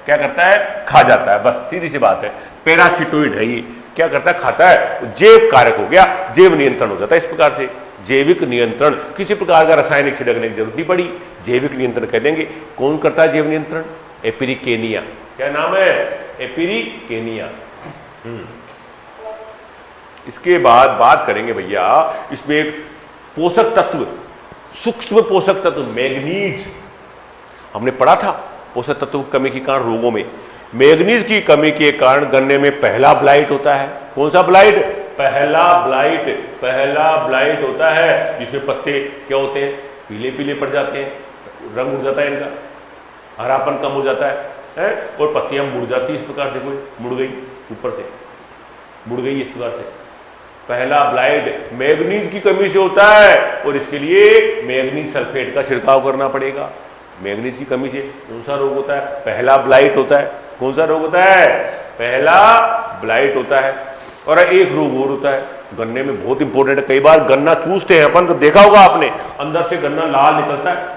क्या करता है? खा जाता है, बस सीधी सी बात है। पैरासिटोइड है ये, क्या करता है? खाता है। जैव कारक हो गया, जैव नियंत्रण हो जाता है इस प्रकार से। जैविक नियंत्रण, किसी प्रकार का रासायनिक छिड़कने की जरूरत नहीं पड़ी, जैविक नियंत्रण कह देंगे। कौन करता है जैव नियंत्रण? एपिरिकेनिया। क्या नाम है? एपिरिकेनिया। इसके बाद बात करेंगे भैया, इसमें एक पोषक तत्व, सूक्ष्म पोषक तत्व मैग्नीज, हमने पढ़ा था पोषक तत्व की कमी के कारण रोगों में मैग्नीज की कमी के कारण गन्ने में पहला ब्लाइट होता है। कौन सा ब्लाइट? पहला ब्लाइट होता है, जिसमें पत्ते क्या होते हैं? पीले पीले पड़ जाते हैं, रंग उड़ जाता है इनका, हरापन कम हो जाता है, और पत्तियां मुड़ जाती है इस प्रकार। देखो मुड़ गई, ऊपर से मुड़ गई इस प्रकार से। पहला ब्लाइट मैग्नीज की कमी से होता है, और इसके लिए मैग्नीज सल्फेट का छिड़काव करना पड़ेगा। मैग्नीज की कमी से कौन सा रोग होता है? पहला ब्लाइट होता है। कौन सा रोग होता है? पहला ब्लाइट होता है। और एक रोग और होता है गन्ने में, बहुत इंपॉर्टेंट है। कई बार गन्ना चूसते हैं अपन, तो देखा होगा आपने, अंदर से गन्ना लाल निकलता है,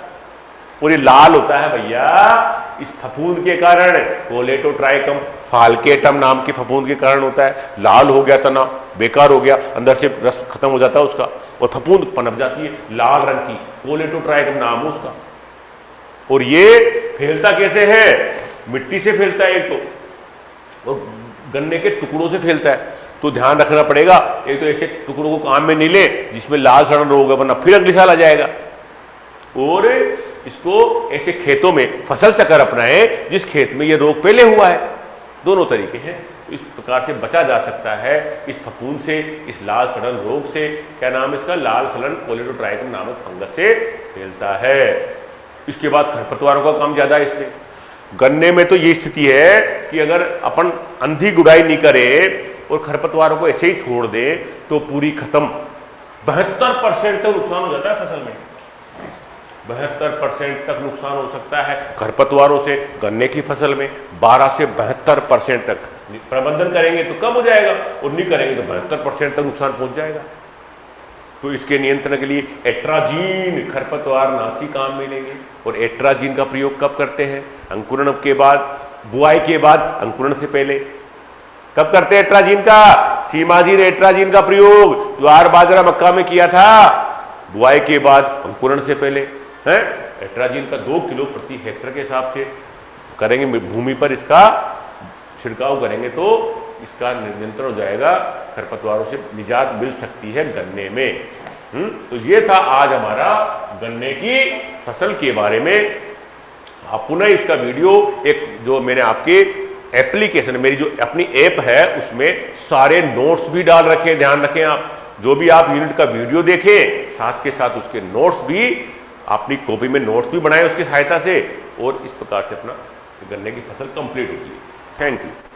और ये लाल होता है भैया इस फफूंद के कारण, कोलेटोट्राइकम फाल्केटम नाम के फफूंद के कारण होता है। लाल हो गया तना, बेकार हो गया, अंदर से रस खत्म हो जाता है उसका, और फफूंद पनप जाती है लाल रंग की, कोलेटोट्राइकम नाम है उसका। और ये फैलता कैसे है? मिट्टी से फैलता है एक तो, और गन्ने के टुकड़ों से फैलता है। तो ध्यान रखना पड़ेगा, एक तो ऐसे टुकड़ों को काम में नहीं ले जिसमें लाल सड़न रोग है, वरना फिर अगले साल आ जाएगा। और इसको ऐसे खेतों में फसल चक्कर अपनाए जिस खेत में ये रोग पहले हुआ है। दोनों तरीके हैं, इस प्रकार से बचा जा सकता है इस फफूंद से, इस लाल सड़न रोग से। क्या नाम है इसका? लाल सड़न कोलेटोट्राइकम नामक फंगस से फैलता है। इसके बाद खरपतवारों का काम ज्यादा है इसमें। गन्ने में तो ये स्थिति है कि अगर अपन अंधी गुड़ाई नहीं करें और खरपतवारों को ऐसे ही छोड़ दें तो पूरी खत्म। 72% तक नुकसान हो जाता है फसल में, 72% तक नुकसान हो सकता है खरपतवारों से गन्ने की फसल में। 12 से 72% तक प्रबंधन करेंगे तो कम हो जाएगा, और नहीं करेंगे तो 72% तक नुकसान पहुंच जाएगा। तो इसके नियंत्रण के लिए एट्राजीन खरपतवार नाशी काम में लेंगे। और एट्राजीन का प्रयोग कब करते हैं? अंकुरण के बाद, बुआई के बाद, अंकुरण से पहले। कब करते हैं एट्राजीन का? सीमा जी ने एट्राजीन का प्रयोग ज्वार बाजरा मक्का में किया था, बुआई के बाद, अंकुरण से पहले है। एट्राजीन का 2 किलो प्रति हेक्टेयर के हिसाब से करेंगे, भूमि पर इसका छिड़काव करेंगे तो इसका नियंत्रण हो जाएगा, खरपतवारों से निजात मिल सकती है गन्ने में। तो ये था आज हमारा गन्ने की फसल के बारे में। आप पुनः इसका वीडियो, एक जो मैंने आपके एप्लीकेशन, मेरी जो अपनी ऐप है उसमें सारे नोट्स भी डाल रखे, ध्यान रखें आप। जो भी आप यूनिट का वीडियो देखें साथ के साथ उसके नोट्स भी अपनी कॉपी में नोट्स भी बनाए उसकी सहायता से, और इस प्रकार से अपना गन्ने की फसल कंप्लीट होती है। Thank you.